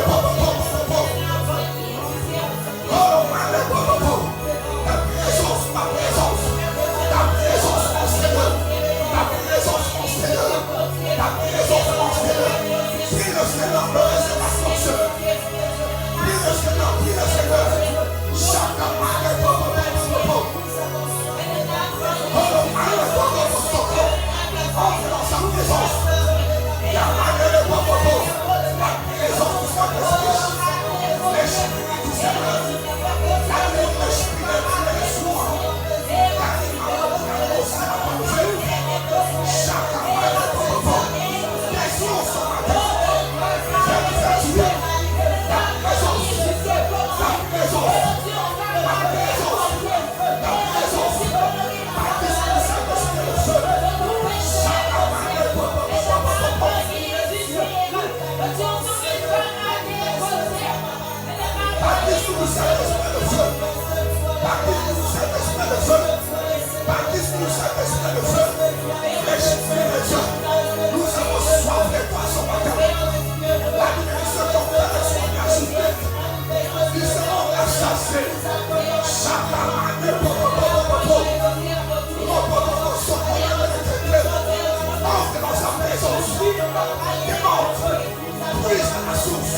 Puise dans la source.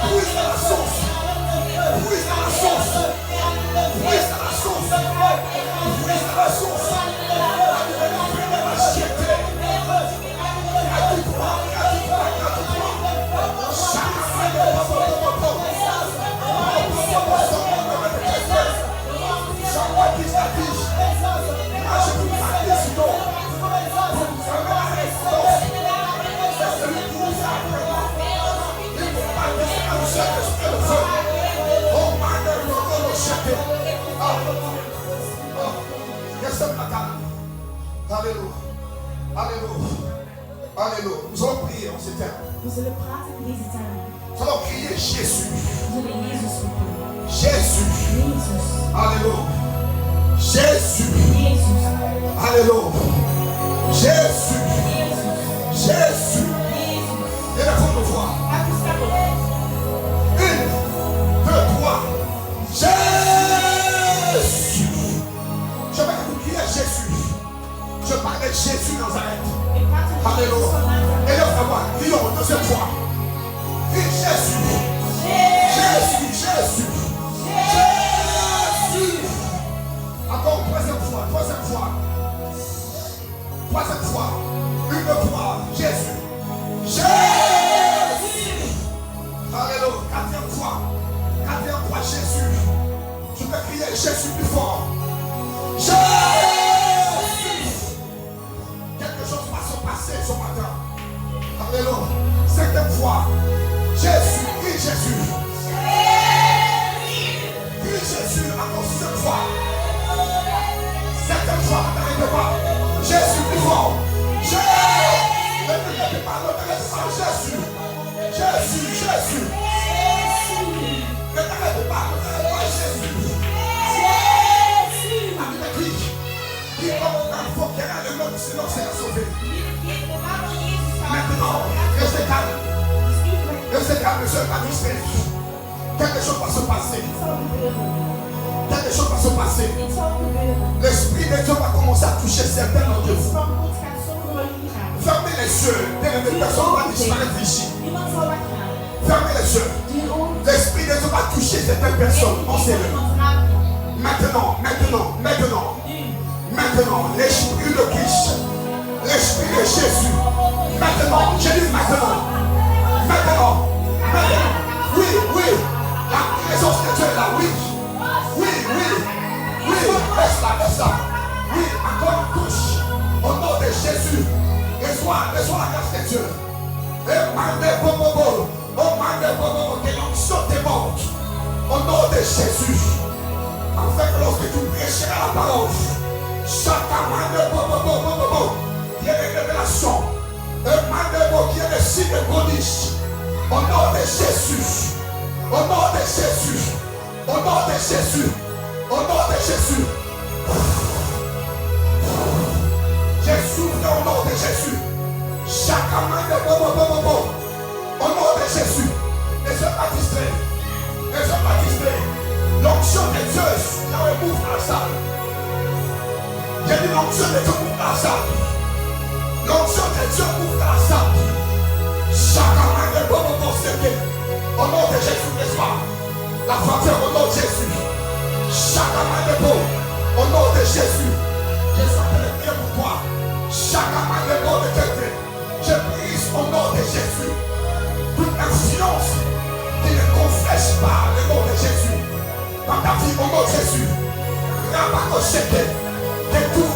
Puise dans la source. Puise dans la source. Puise dans la source. Puise dans la source. Alléluia. Alléluia. Alléluia. Nous allons prier en ces termes. We zullen praten in deze termen. Nous allons crier Jésus. We zullen Jezus roepen. Jésus. Jezus. Alléluia. Jésus. Jezus. Alléluia. Jésus. Jezus. Jésus. Jezus. Et la forme de voix. Laat de stem op. 1, 2, 3. Jésus. Je vais vous crier Jésus. Je parle de Jésus Nazareth. Ik praat over Jezus Alléluia. van Nazareth. Et là, on va voir. Crions une deuxième fois. Crie Jésus. Jésus. Jésus. Jésus. Encore une troisième fois. Troisième fois. Troisième fois. Une fois. Jésus. Jésus. Alléluia. Quatrième fois. Quatrième fois. Jésus. Je vais crier Jésus plus fort. Jésus. Quelque chose va se passer ce matin. Alléluia. Cinquième fois. Jésus. Crie Jésus. Crie Jésus. Encore sixième fois. Septième fois. N'arrêtez pas. Jésus plus fort. Jésus. Ne t'arrêtez pas. Ne t'arrêtez pas. Jésus. Jésus. Jésus. Ne t'arrêtez pas. Ne t'arrêtez pas. Jésus. La Bible dit, qui comme un faux qui a le nom, sinon c'est la sauver. Maintenant, restez calme. Restez calme, ne soyez pas distrait. Quelque chose va se passer. Quelque chose va se passer. L'Esprit de Dieu va commencer à toucher certains d'entre vous. Fermez les yeux. Des personnes vont disparaître ici. Fermez les yeux. L'Esprit de Dieu va toucher certaines personnes. Pensez-le. Maintenant, l'Esprit de Christ, l'Esprit de Jésus, maintenant, je dis maintenant, oui, la présence de Dieu est là, oui, laisse-la, oui, encore une touche, au nom de Jésus, reçois la grâce de Dieu, que l'onction te monte, au nom de Jésus. Afin que lorsque tu prêcheras la parole, chacun qui est des révélations, qui est des signes de prodiges, au nom de Jésus, au nom de Jésus, au nom de Jésus, au nom de Jésus. Je souffle au nom de Jésus. Chacun au nom de Jésus. Ne sois pas distrait. Ne sois pas distrait. L'onction de Dieu ouvre la salle. J'ai dit l'onction de Dieu ouvre la salle. L'onction de Dieu ouvre la salle. Chacun de au nom de Jésus, reçois la faveur au nom de Jésus. Chacun de au nom de Jésus. Je suis en train de prier pour toi. Chacun de quelqu'un. Je prie au nom de Jésus. Toute influence qui ne confesse pas le nom de Jésus. Dans ta vie, au nom de Jésus, que tout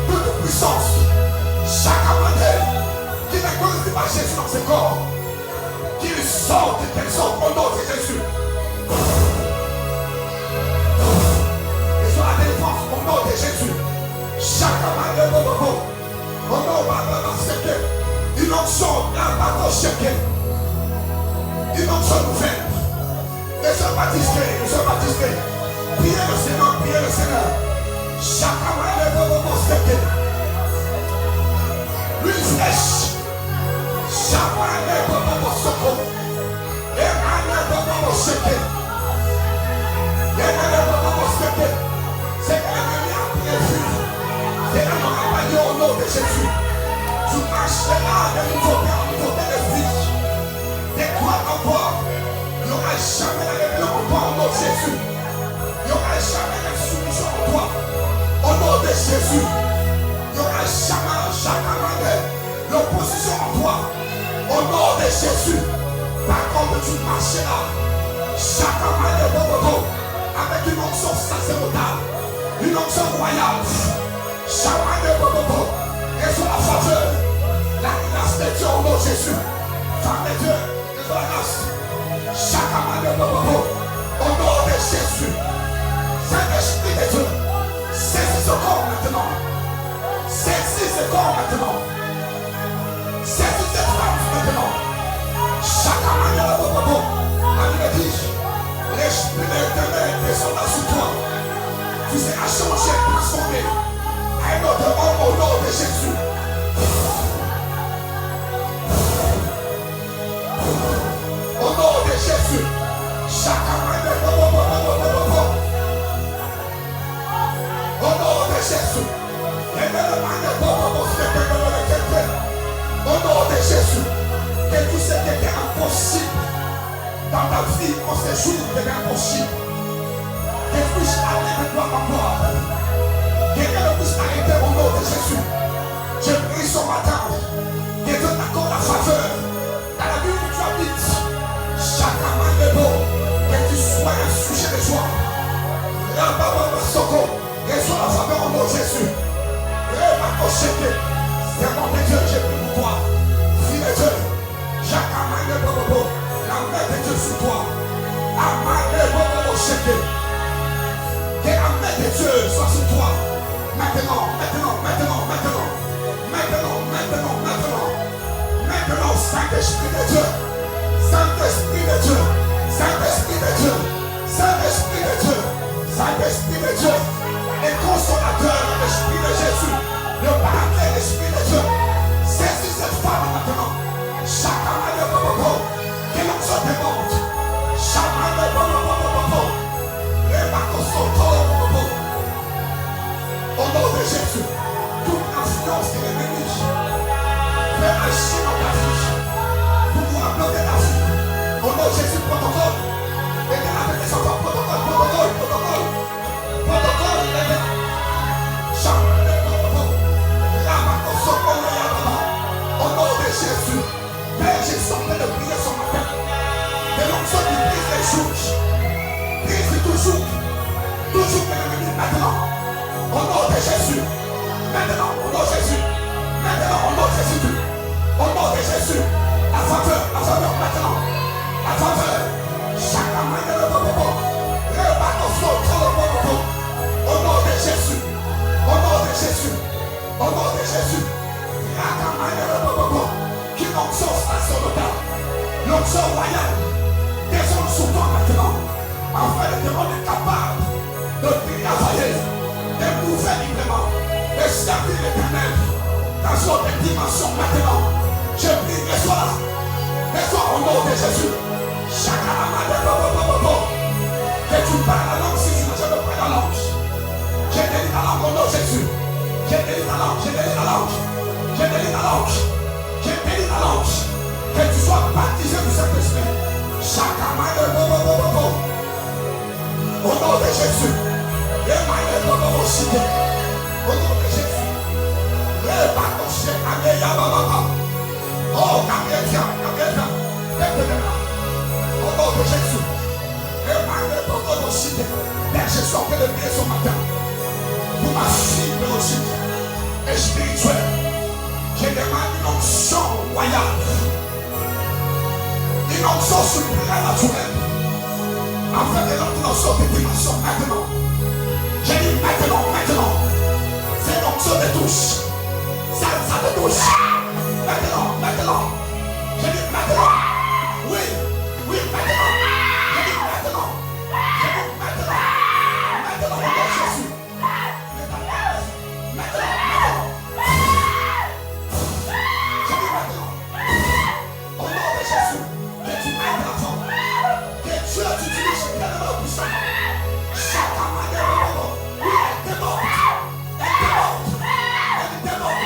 toute puissance, chaque amandine qui ne glorifie pas Jésus dans ses corps, qu'il sorte, qu'elle sorte au nom de Jésus. Et sur la défense, au nom de Jésus, chaque amandine, au nom de une onction, une onction nouvelle. Ne sois pas discret, ne sois pas discret. Priez le Seigneur, priez le Seigneur. Chacun l'huile fraîche. Chacun c'est que l'ennemi a prévu. C'est un accompagné au nom de Jésus. Tu marches là de nouveau. étoile en toi. Il n'y aura jamais la rébellion en toi au nom de Jésus. Il n'y aura jamais la soumission en toi au nom de Jésus. Il n'y aura jamais l'opposition en toi au nom de Jésus. Par contre, tu marcheras avec une onction sacerdotale, une onction royale. Et sur la faveur, la grâce de Dieu au nom de Jésus. Femme de Dieu, et sur la grâce. Au nom de Jésus. Saint-Esprit de Dieu, saisis ce corps maintenant. Saisis ce corps maintenant. Saisis cette femme maintenant. L'Esprit de l'Éternel descendra sur toi. Tu seras changé, transformé à un autre homme au nom de Jésus. Au nom de Jésus. Au nom de Jésus. Au nom de Jésus. Que tout ce qui était impossible dans ta vie, en ces jours, devient impossible. Que tu puisses aller de gloire en gloire. Que Dieu puisse arrêter au nom de Jésus. Je prie ce matin. Que Dieu t'accorde la faveur. Dans la vie où tu habites, chaque main de beau, que tu sois un sujet de joie. Reçois la faveur au nom de Jésus. C'est mon Dieu, j'ai pris pour toi. Fille de Dieu. Chaque main de beau, la main de Dieu sur toi. Amane Bobo Sheke. Que la main de Dieu soit sur toi. Maintenant, Saint-Esprit de Dieu. Saint-Esprit de Dieu. Saint-Esprit de Dieu. Saint-Esprit de Dieu. Saint-Esprit de Dieu. Et consolateur, l'Esprit de Jésus. Le paradis, l'Esprit de Dieu. Saisis cette femme maintenant. Chacun de Bobo. Que l'on se démonte. Chacun de Bobo. Les bacos sont Bobo. Au nom de Jésus, toute influence de l'ennemi fait agir dans ta vie pour pouvoir bloquer ta vie. Au nom de Jésus, protocole. Et de la vérité, encore protocole. Au nom de Jésus, Père, j'ai senti de prier ce matin. De l'onction qui brise les jours. Brise toujours que l'ennemi maintenant. Au nom de Jésus. Maintenant, au nom de Jésus. Maintenant, au nom de Jésus. Au nom de Jésus. La faveur maintenant. La faveur. Chaque main de l'Ebobo. Au nom de Jésus. Au nom de Jésus. Au nom de Jésus. Qui l'onction sacerdotale. L'onction royale. Descend sur toi maintenant. Afin de te rendre capable de travailler, de mouver librement, de servir l'Éternel dans une autre dimension maintenant. Je prie, reçois là. Reçois au nom de Jésus. Que tu parles la langue si tu n'as jamais parlé la langue. J'ai délié la langue au nom de Jésus. J'ai délié la langue. Que tu sois baptisé du Saint-Esprit. Au nom de Jésus. Au nom de Jésus. Oh, Gabriel, au nom de Jésus. Père, je suis en train de prier ce matin pour ma fille biologique et spirituelle. Je demande une onction royale, une onction surnaturelle, afin de l'entrer dans cette dimension maintenant. J'ai dit maintenant. C'est une onction de touche. Ça te touche. Maintenant. J'ai dit maintenant. Oui, maintenant. J'ai dit maintenant. Maintenant, au nom de Jésus. Maintenant. J'ai dit maintenant. Au nom de Jésus. Que tu aides l'enfant. Que Dieu t'utilise pleinement puissant. Chaque manière. Oui, elle te montre. Elle te montre.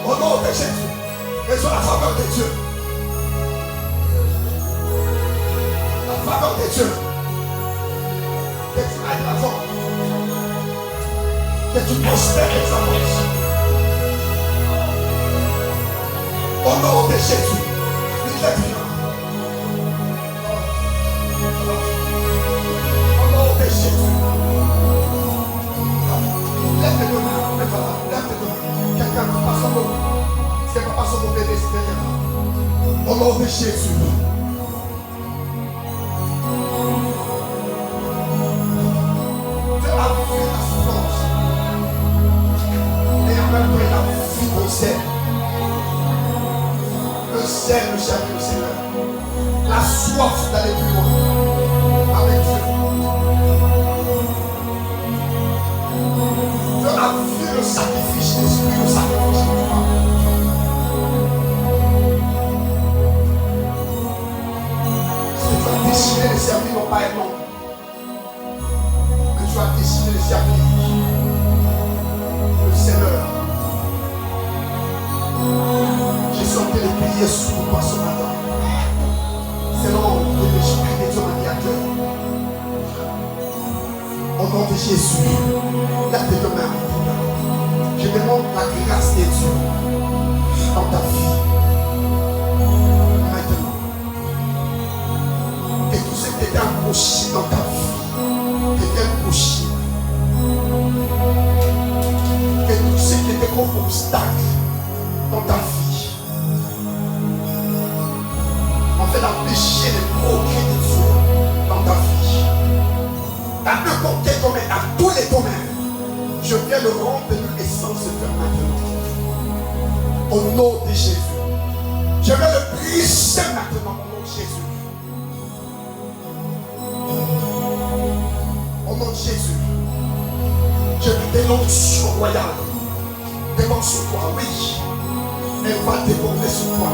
Au nom de Jésus. Reçois la faveur de Dieu. La faveur de Dieu. Que tu ailles l'avant. Que tu prospères et tu avances. Au nom de Jésus. Il est bien. Au nom de Jésus. Lève tes deux mains. Lève tes deux mains. Quelqu'un qui passe son nom. C'est pas parce qu'on peut l'espérer. Au nom de Jésus. Dieu a vu la souffrance. Et en même temps, il a vu ton zèle. Le zèle, le chacun, le Seigneur. La soif d'aller plus loin avec Dieu. Dieu a vu le sacrifice d'esprit, le sacrifice de foi. Tu as décidé de servir non pas un nom, mais tu as décidé de servir le Seigneur. J'ai senti les prières sous toi ce matin. C'est l'homme de l'Esprit de Dieu médiateur. Au nom de Jésus, lève tes deux mains. Je demande la grâce de Dieu dans ta vie. Maintenant. Que tout ce qui était accroché dans ta vie devienne possible. Que tout ce qui était comme obstacle dans ta vie, en fait d'empêcher les progrès de Dieu dans ta vie, dans n'importe quel domaine, dans tous les domaines, je viens de rendre une essence de faire maintenant. Au nom de Jésus, je vais le briser maintenant au nom de Jésus. Au nom de Jésus, je vais l'onction royale devant sur toi, oui. Elle va déborder sur toi.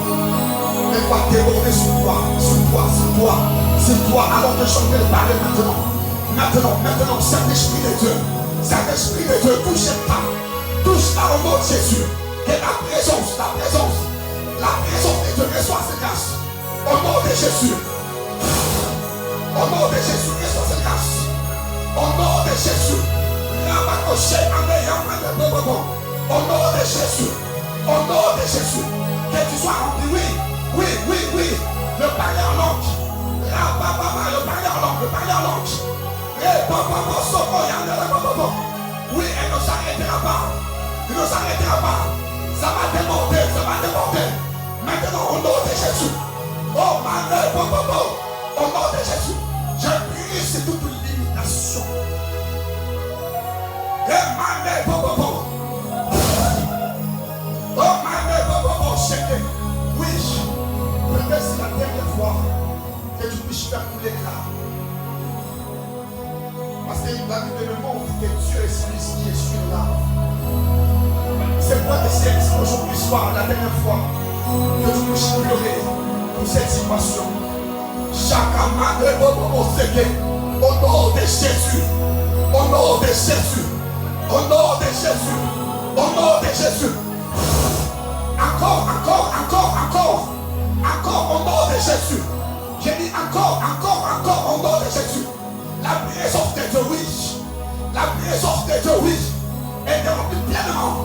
Elle va déborder sur toi, sur toi, sur toi, sur toi. Alors que je vais parler maintenant. Maintenant, Saint-Esprit de Dieu. Saint-Esprit de Dieu, touche cette femme. Touche-la au nom de Jésus. Que la présence de Dieu reçoit cette grâce. Au nom de Jésus. Au nom de Jésus, reçoit cette grâce. Au nom de Jésus. Au nom de Jésus. Au nom de Jésus, que tu sois rempli, oui, le parler en langue, le parler en langue, oui, elle ne s'arrêtera pas, ça va démonter, maintenant au nom de Jésus, oh ma mère, au nom de Jésus, je brise toute limitation, et ma mère, oui, peut-être c'est la dernière fois que tu puisses faire couler les larmes. Parce que la Bible me montre que Dieu est celui qui essuie les larmes. C'est quoi que c'est aujourd'hui soir, la dernière fois que tu puisses pleurer pour cette situation. Chaque amant de Bobo Seke, au nom de Jésus, au nom de Jésus, au nom de Jésus, au nom de Jésus. Encore au nom de Jésus. J'ai dit encore au nom de Jésus. La présence de Dieu, oui. La présence de Dieu, oui. Et de remplir pleinement.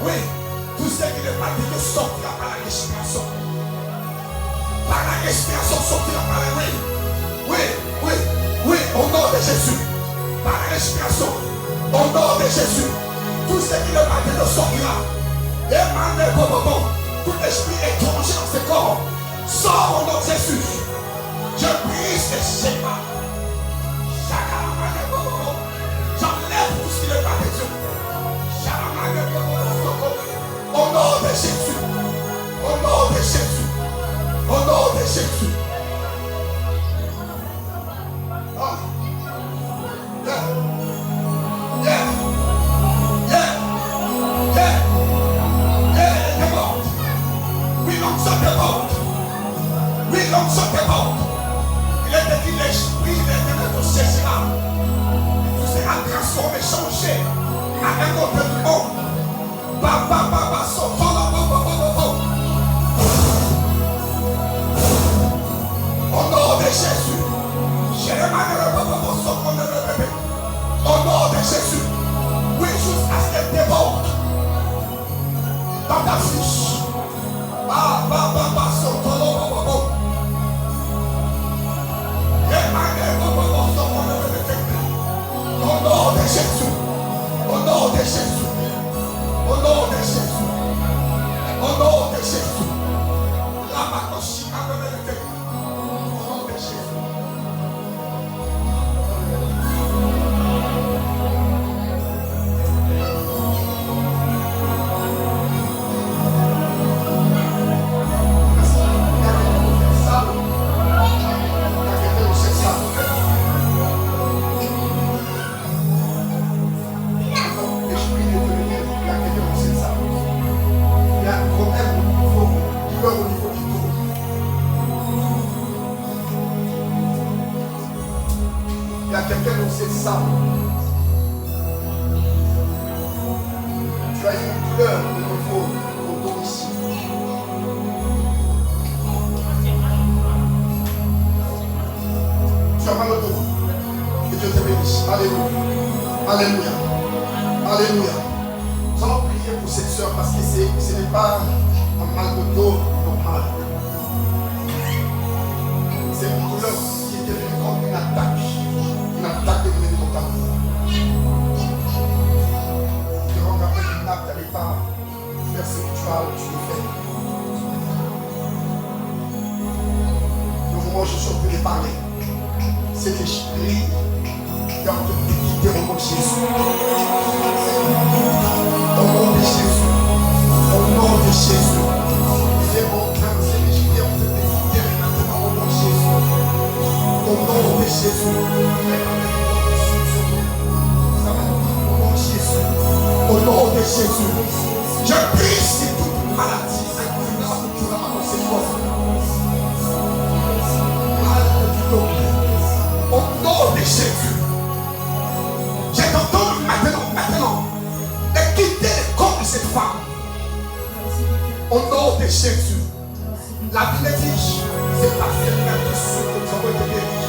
Oui. Tout ce qui est parti de sortira par la respiration. Par la respiration sortira par la oui, au nom de Jésus, par la respiration, au nom de Jésus, tout ce qui est matin de sortira, et tout esprit étranger dans ce corps, sort au nom de Jésus, je brise les schémas, j'enlève tout ce qui est matin de Dieu, au nom de Jésus, au nom de Jésus, au nom de Jésus. We don't suck about. transformer, changer à un autre niveau. Au nom de Jésus, au nom de Jésus, oui, jusqu'à ce qu'elle dévore dans ta fiche. Au nom de Jésus, au nom de Jésus, au nom de Jésus, au nom de Jésus, la macochi a donné le fait. Au nom de Jésus. Tu as une couleur de nouveau au domicile. Tu as mal au dos. Que Dieu te bénisse. Alléluia. Alléluia. Alléluia. Nous allons prier pour cette soeur parce que ce n'est pas un mal de dos normal. C'est une couleur qui est devenue comme une attaque. Une attaque de l'ennemi de ta vie. Tu n'arrives pas à faire ce que tu as, tu le fais. Le moment où je suis en train de parler, cet esprit qui est en train de quitter au nom de Jésus. Au nom de Jésus. Au nom de Jésus. C'est mon cœur, cet esprit est en train de quitter maintenant au nom de Jésus. Au nom de Jésus. Au nom de Jésus, je prie sur toute maladie incurable qui va annoncer force. Mal du dos. Au nom de Jésus, je t'entends maintenant, de quitter le corps de cette femme. Au nom de Jésus, la Bible dit, c'est parce qu'elle a que ceux que nous avons été guéris.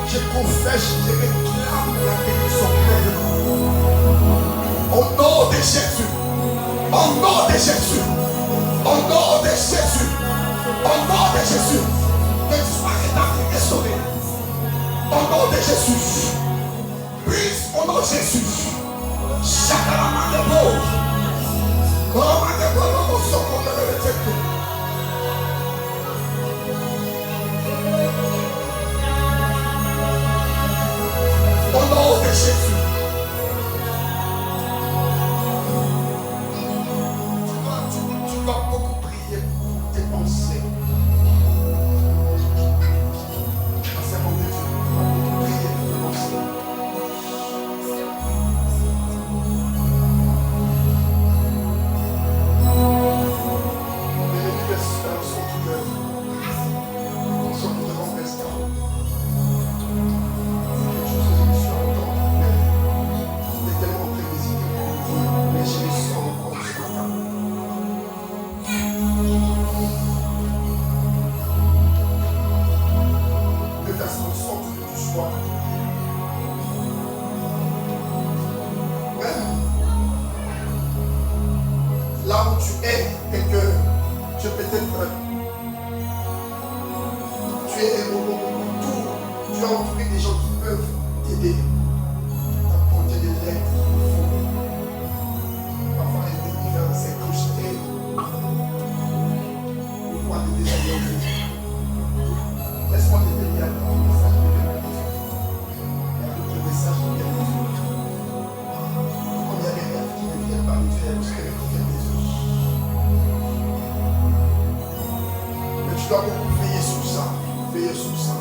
Je confesse, je réclame la guérison maintenant. Au nom de Jésus, au nom de Jésus, au nom de Jésus, au nom de Jésus, que tu sois rétabli et sauvé. Au nom de Jésus, prise au nom de Jésus. Chakalama de pauvre, Roma de pauvre, au second de l'éternité. Au nom de Jésus. Tu dois beaucoup prier pour tes pensées. Parce qu'à mon Dieu, tu dois beaucoup prier pour tes pensées. Mais les universitaires sont tout cœur. Ils sont tout devant l'instant. Mais je les sens encore ce matin. Le versement sort que tu sois. Même là où tu es, quelqu'un, tu es peut-être. Tu es autour. Tu as entouré des gens qui peuvent t'aider. T'apporter des lettres. Parfois, l'ennemi vient s'incruster. Pour pouvoir te désorienter. Laisse-moi te dire, il y a d'autres messages de bienvenue. Il y a d'autres messages de bienvenue. Comme il y a des rêves qui ne viennent pas, mais tu as aussi des rêves qui viennent des autres. Mais tu dois beaucoup veiller sur ça. Veiller sur ça.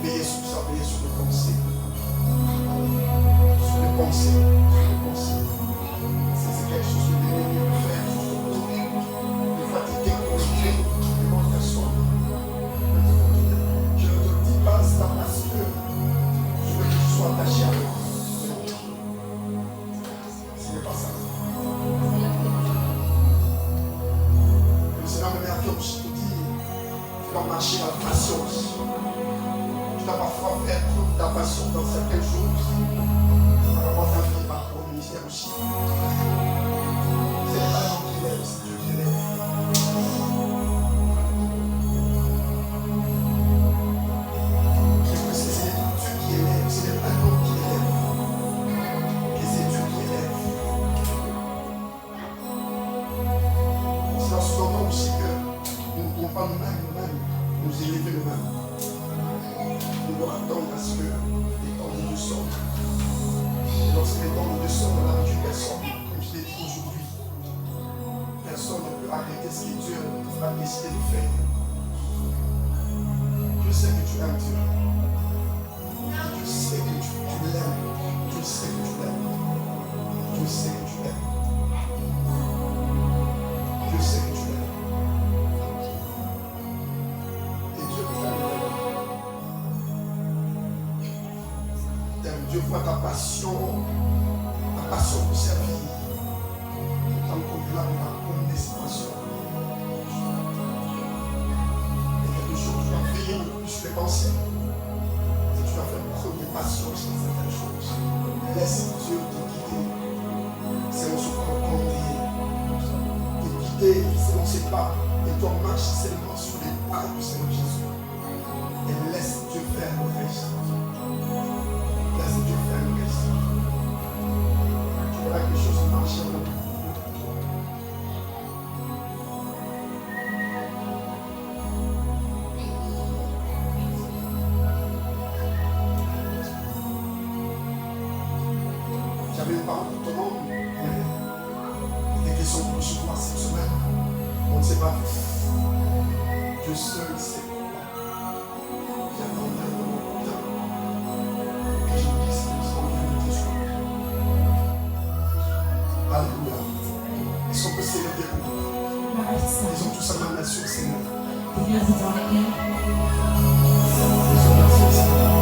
Veiller sur ça. Veiller sur les pensées. Sur les pensées. Sur les pensées. C'est quelque chose que l'ennemi peut faire. Des fois, tu t'es construit devant personne. Je ne te dis pas ça parce que je veux que tu sois attaché à moi. dois parfois faire preuve d'impatience dans certaines choses. Par rapport à ta vie, par rapport au ministère aussi. C'est pas l'homme qui lève, c'est Dieu qui lève. C'est Dieu qui élève, ce n'est pas l'homme qui élève. Et c'est Dieu qui élève. Cela sous-entend aussi que nous ne pouvons pas nous-mêmes nous élever nous-mêmes. Nous devons attendre à ce que les temps de Dieu sortent. Et lorsque les temps de Dieu sortent dans la vie d'une personne, comme je l'ai dit aujourd'hui, personne ne peut arrêter ce que Dieu a décidé de faire. Je sais que tu aimes Dieu. Je sais que tu l'aimes. Je sais que tu l'aimes. Je sais que tu l'aimes. Je sais que tu l'aimes. Et Dieu t'aime. Dieu voit ta passion pour servir. Tant qu'on là, on va prendre des situations. Et quelque chose, tu vas veiller le plus les pensées. Et tu vas faire preuve de patience dans certaines choses. Laisse Dieu te guider. Selon ce qu'on compte. Te guider selon ses pas. Et toi marche seulement sur les pas du Seigneur Jésus. Et laisse Dieu faire le reste. Laisse Dieu faire le reste. Tu verras que les choses marcheront. J'avais une parole pour ton homme, mais des questions pour recevoir cette semaine. On ne sait pas. Dieu seul sait pourquoi. J'attends mon temps. Que je puisse nous enlever tes choses. Alléluia. Est-ce qu'on peut célébrer pour nous? Disons tous à ma nation, Seigneur. Disons merci, Seigneur.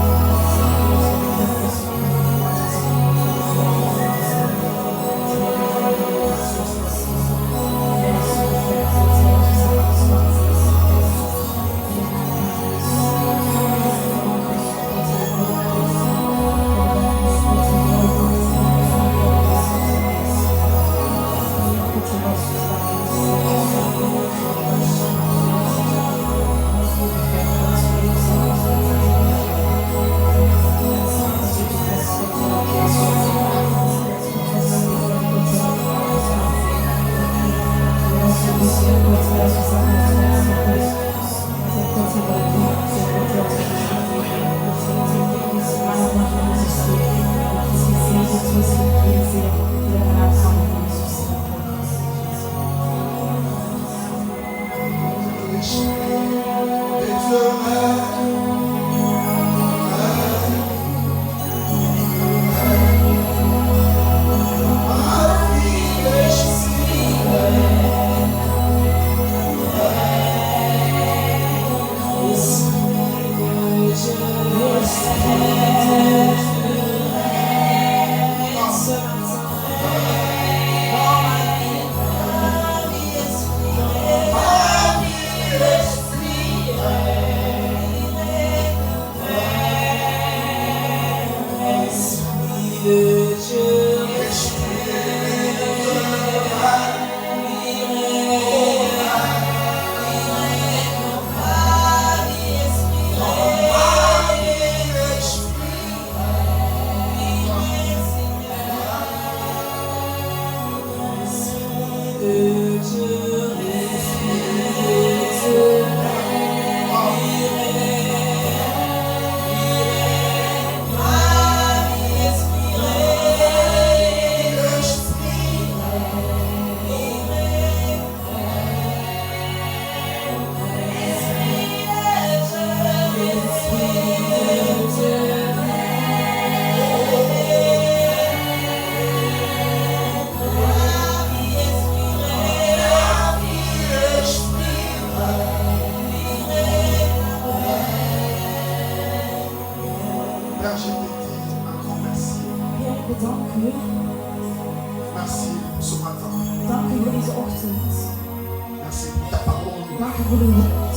Dank u voor uw woord.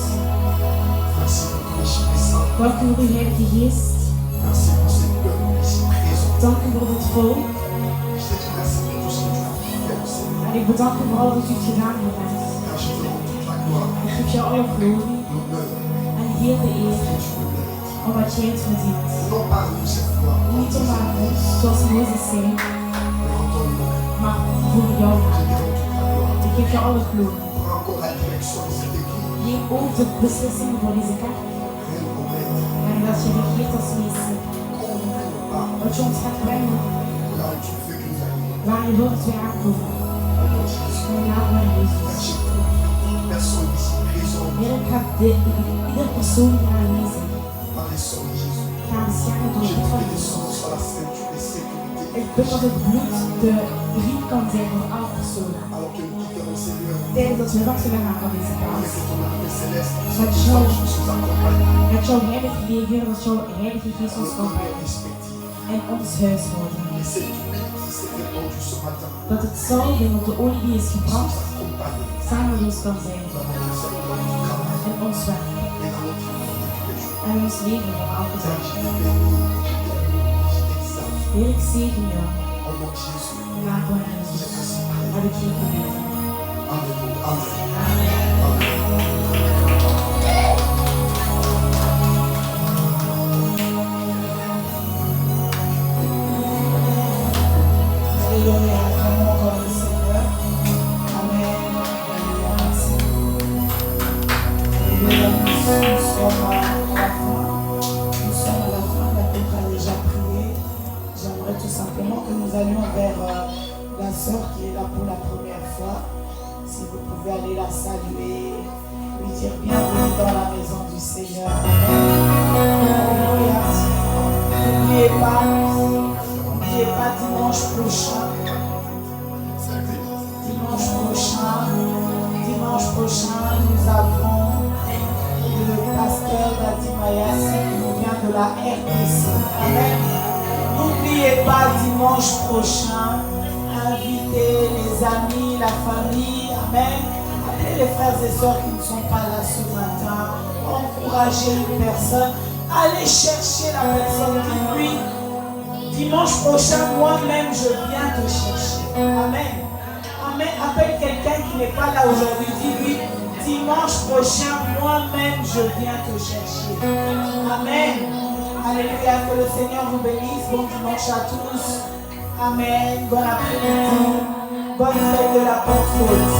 Merci pour ton Esprit Saint. Dank u voor uw Heilige Geest. Merci pour ce peuple ici présent. Dank u voor dit volk. Je te dis merci pour tout ce que tu as fait au Seigneur. En ik bedank u voor alles wat u hebt gedaan voor ons. Car je te rends toute la gloire, Ik geef jou alle glorie l'honneur en heel de eer, que tu me mérites. omdat jij het verdient. Non pas nous cette fois, Niet om aan ons, zoals Mozes zei, mais en ton nom. maar voor jou. Je te rends toute la gloire. Ik geef jou alle glorie. Prends encore la direction de cette église. Neem ook de beslissingen voor deze kerk. Règne au maître. En dat je regeert als meester. Conduis nos pas Dat je ons gaat brengen là où tu veux que nous allions. waar je wilt dat wij aankomen. Au nom de Jésus. In de naam van Jezus. Merci pour toute personne ici présente Heer, ik ga ieder persoon hier aanwezig par les sangs de Jésus. gaan beschermen door Je het bloed van prie des Jezus. sangs sur la ceinture de sécurité. Ik bid dat het bloed de riem kan zijn voor elke persoon. Alors que nous quitterons, Seigneur, Tijdens dat we weg zullen gaan van deze avec plaats. ton armée céleste, Met qui jouw, nous accompagne met jouw heilige leger, dat jouw heilige geest dans ons nos kan prières respectives. en ons huishouden. Et cette huile qui s'est répandue ce matin Dat het zout op de olie die is nous gebracht accompagne samen met ons kan zijn. dans notre service, dans notre travail En ons werk. et dans notre vie de tous les jours. En ons leven van elke Père, dag. je te bénis, je t'exalte. Heer, ik zegen jou. Au nom de Jésus, In de naam van Jezus. j'ai ainsi prié. Heb ik hier gebeden. Amen. Amen. Amen. Alléluia, acclamons encore le Seigneur. Amen. Alléluia, merci. Alléluia, nous sommes à la fin. Nous sommes à la fin, l'apôtre a déjà prié. J'aimerais tout simplement que nous allions vers la sœur qui est là pour la première fois. Si vous pouvez aller la saluer, lui dire bienvenue dans la maison du Seigneur. Amen. Alléluia. N'oubliez pas dimanche prochain. Dimanche prochain, nous avons le pasteur Dadi Mayassi qui nous vient de la RDC. Amen. N'oubliez pas dimanche prochain, invitez les amis, la famille. Amen. Appelez les frères et sœurs qui ne sont pas là ce matin. Encouragez une personne. Allez chercher la personne qui lui. Dimanche prochain, moi-même, je viens te chercher. Amen. Amen. Appelle quelqu'un qui n'est pas là aujourd'hui. Dis-lui, dimanche prochain, moi-même, je viens te chercher. Amen. Alléluia. Que le Seigneur vous bénisse. Bon dimanche à tous. Amen. Bon après-midi. Bonne fête de la Pentecôte.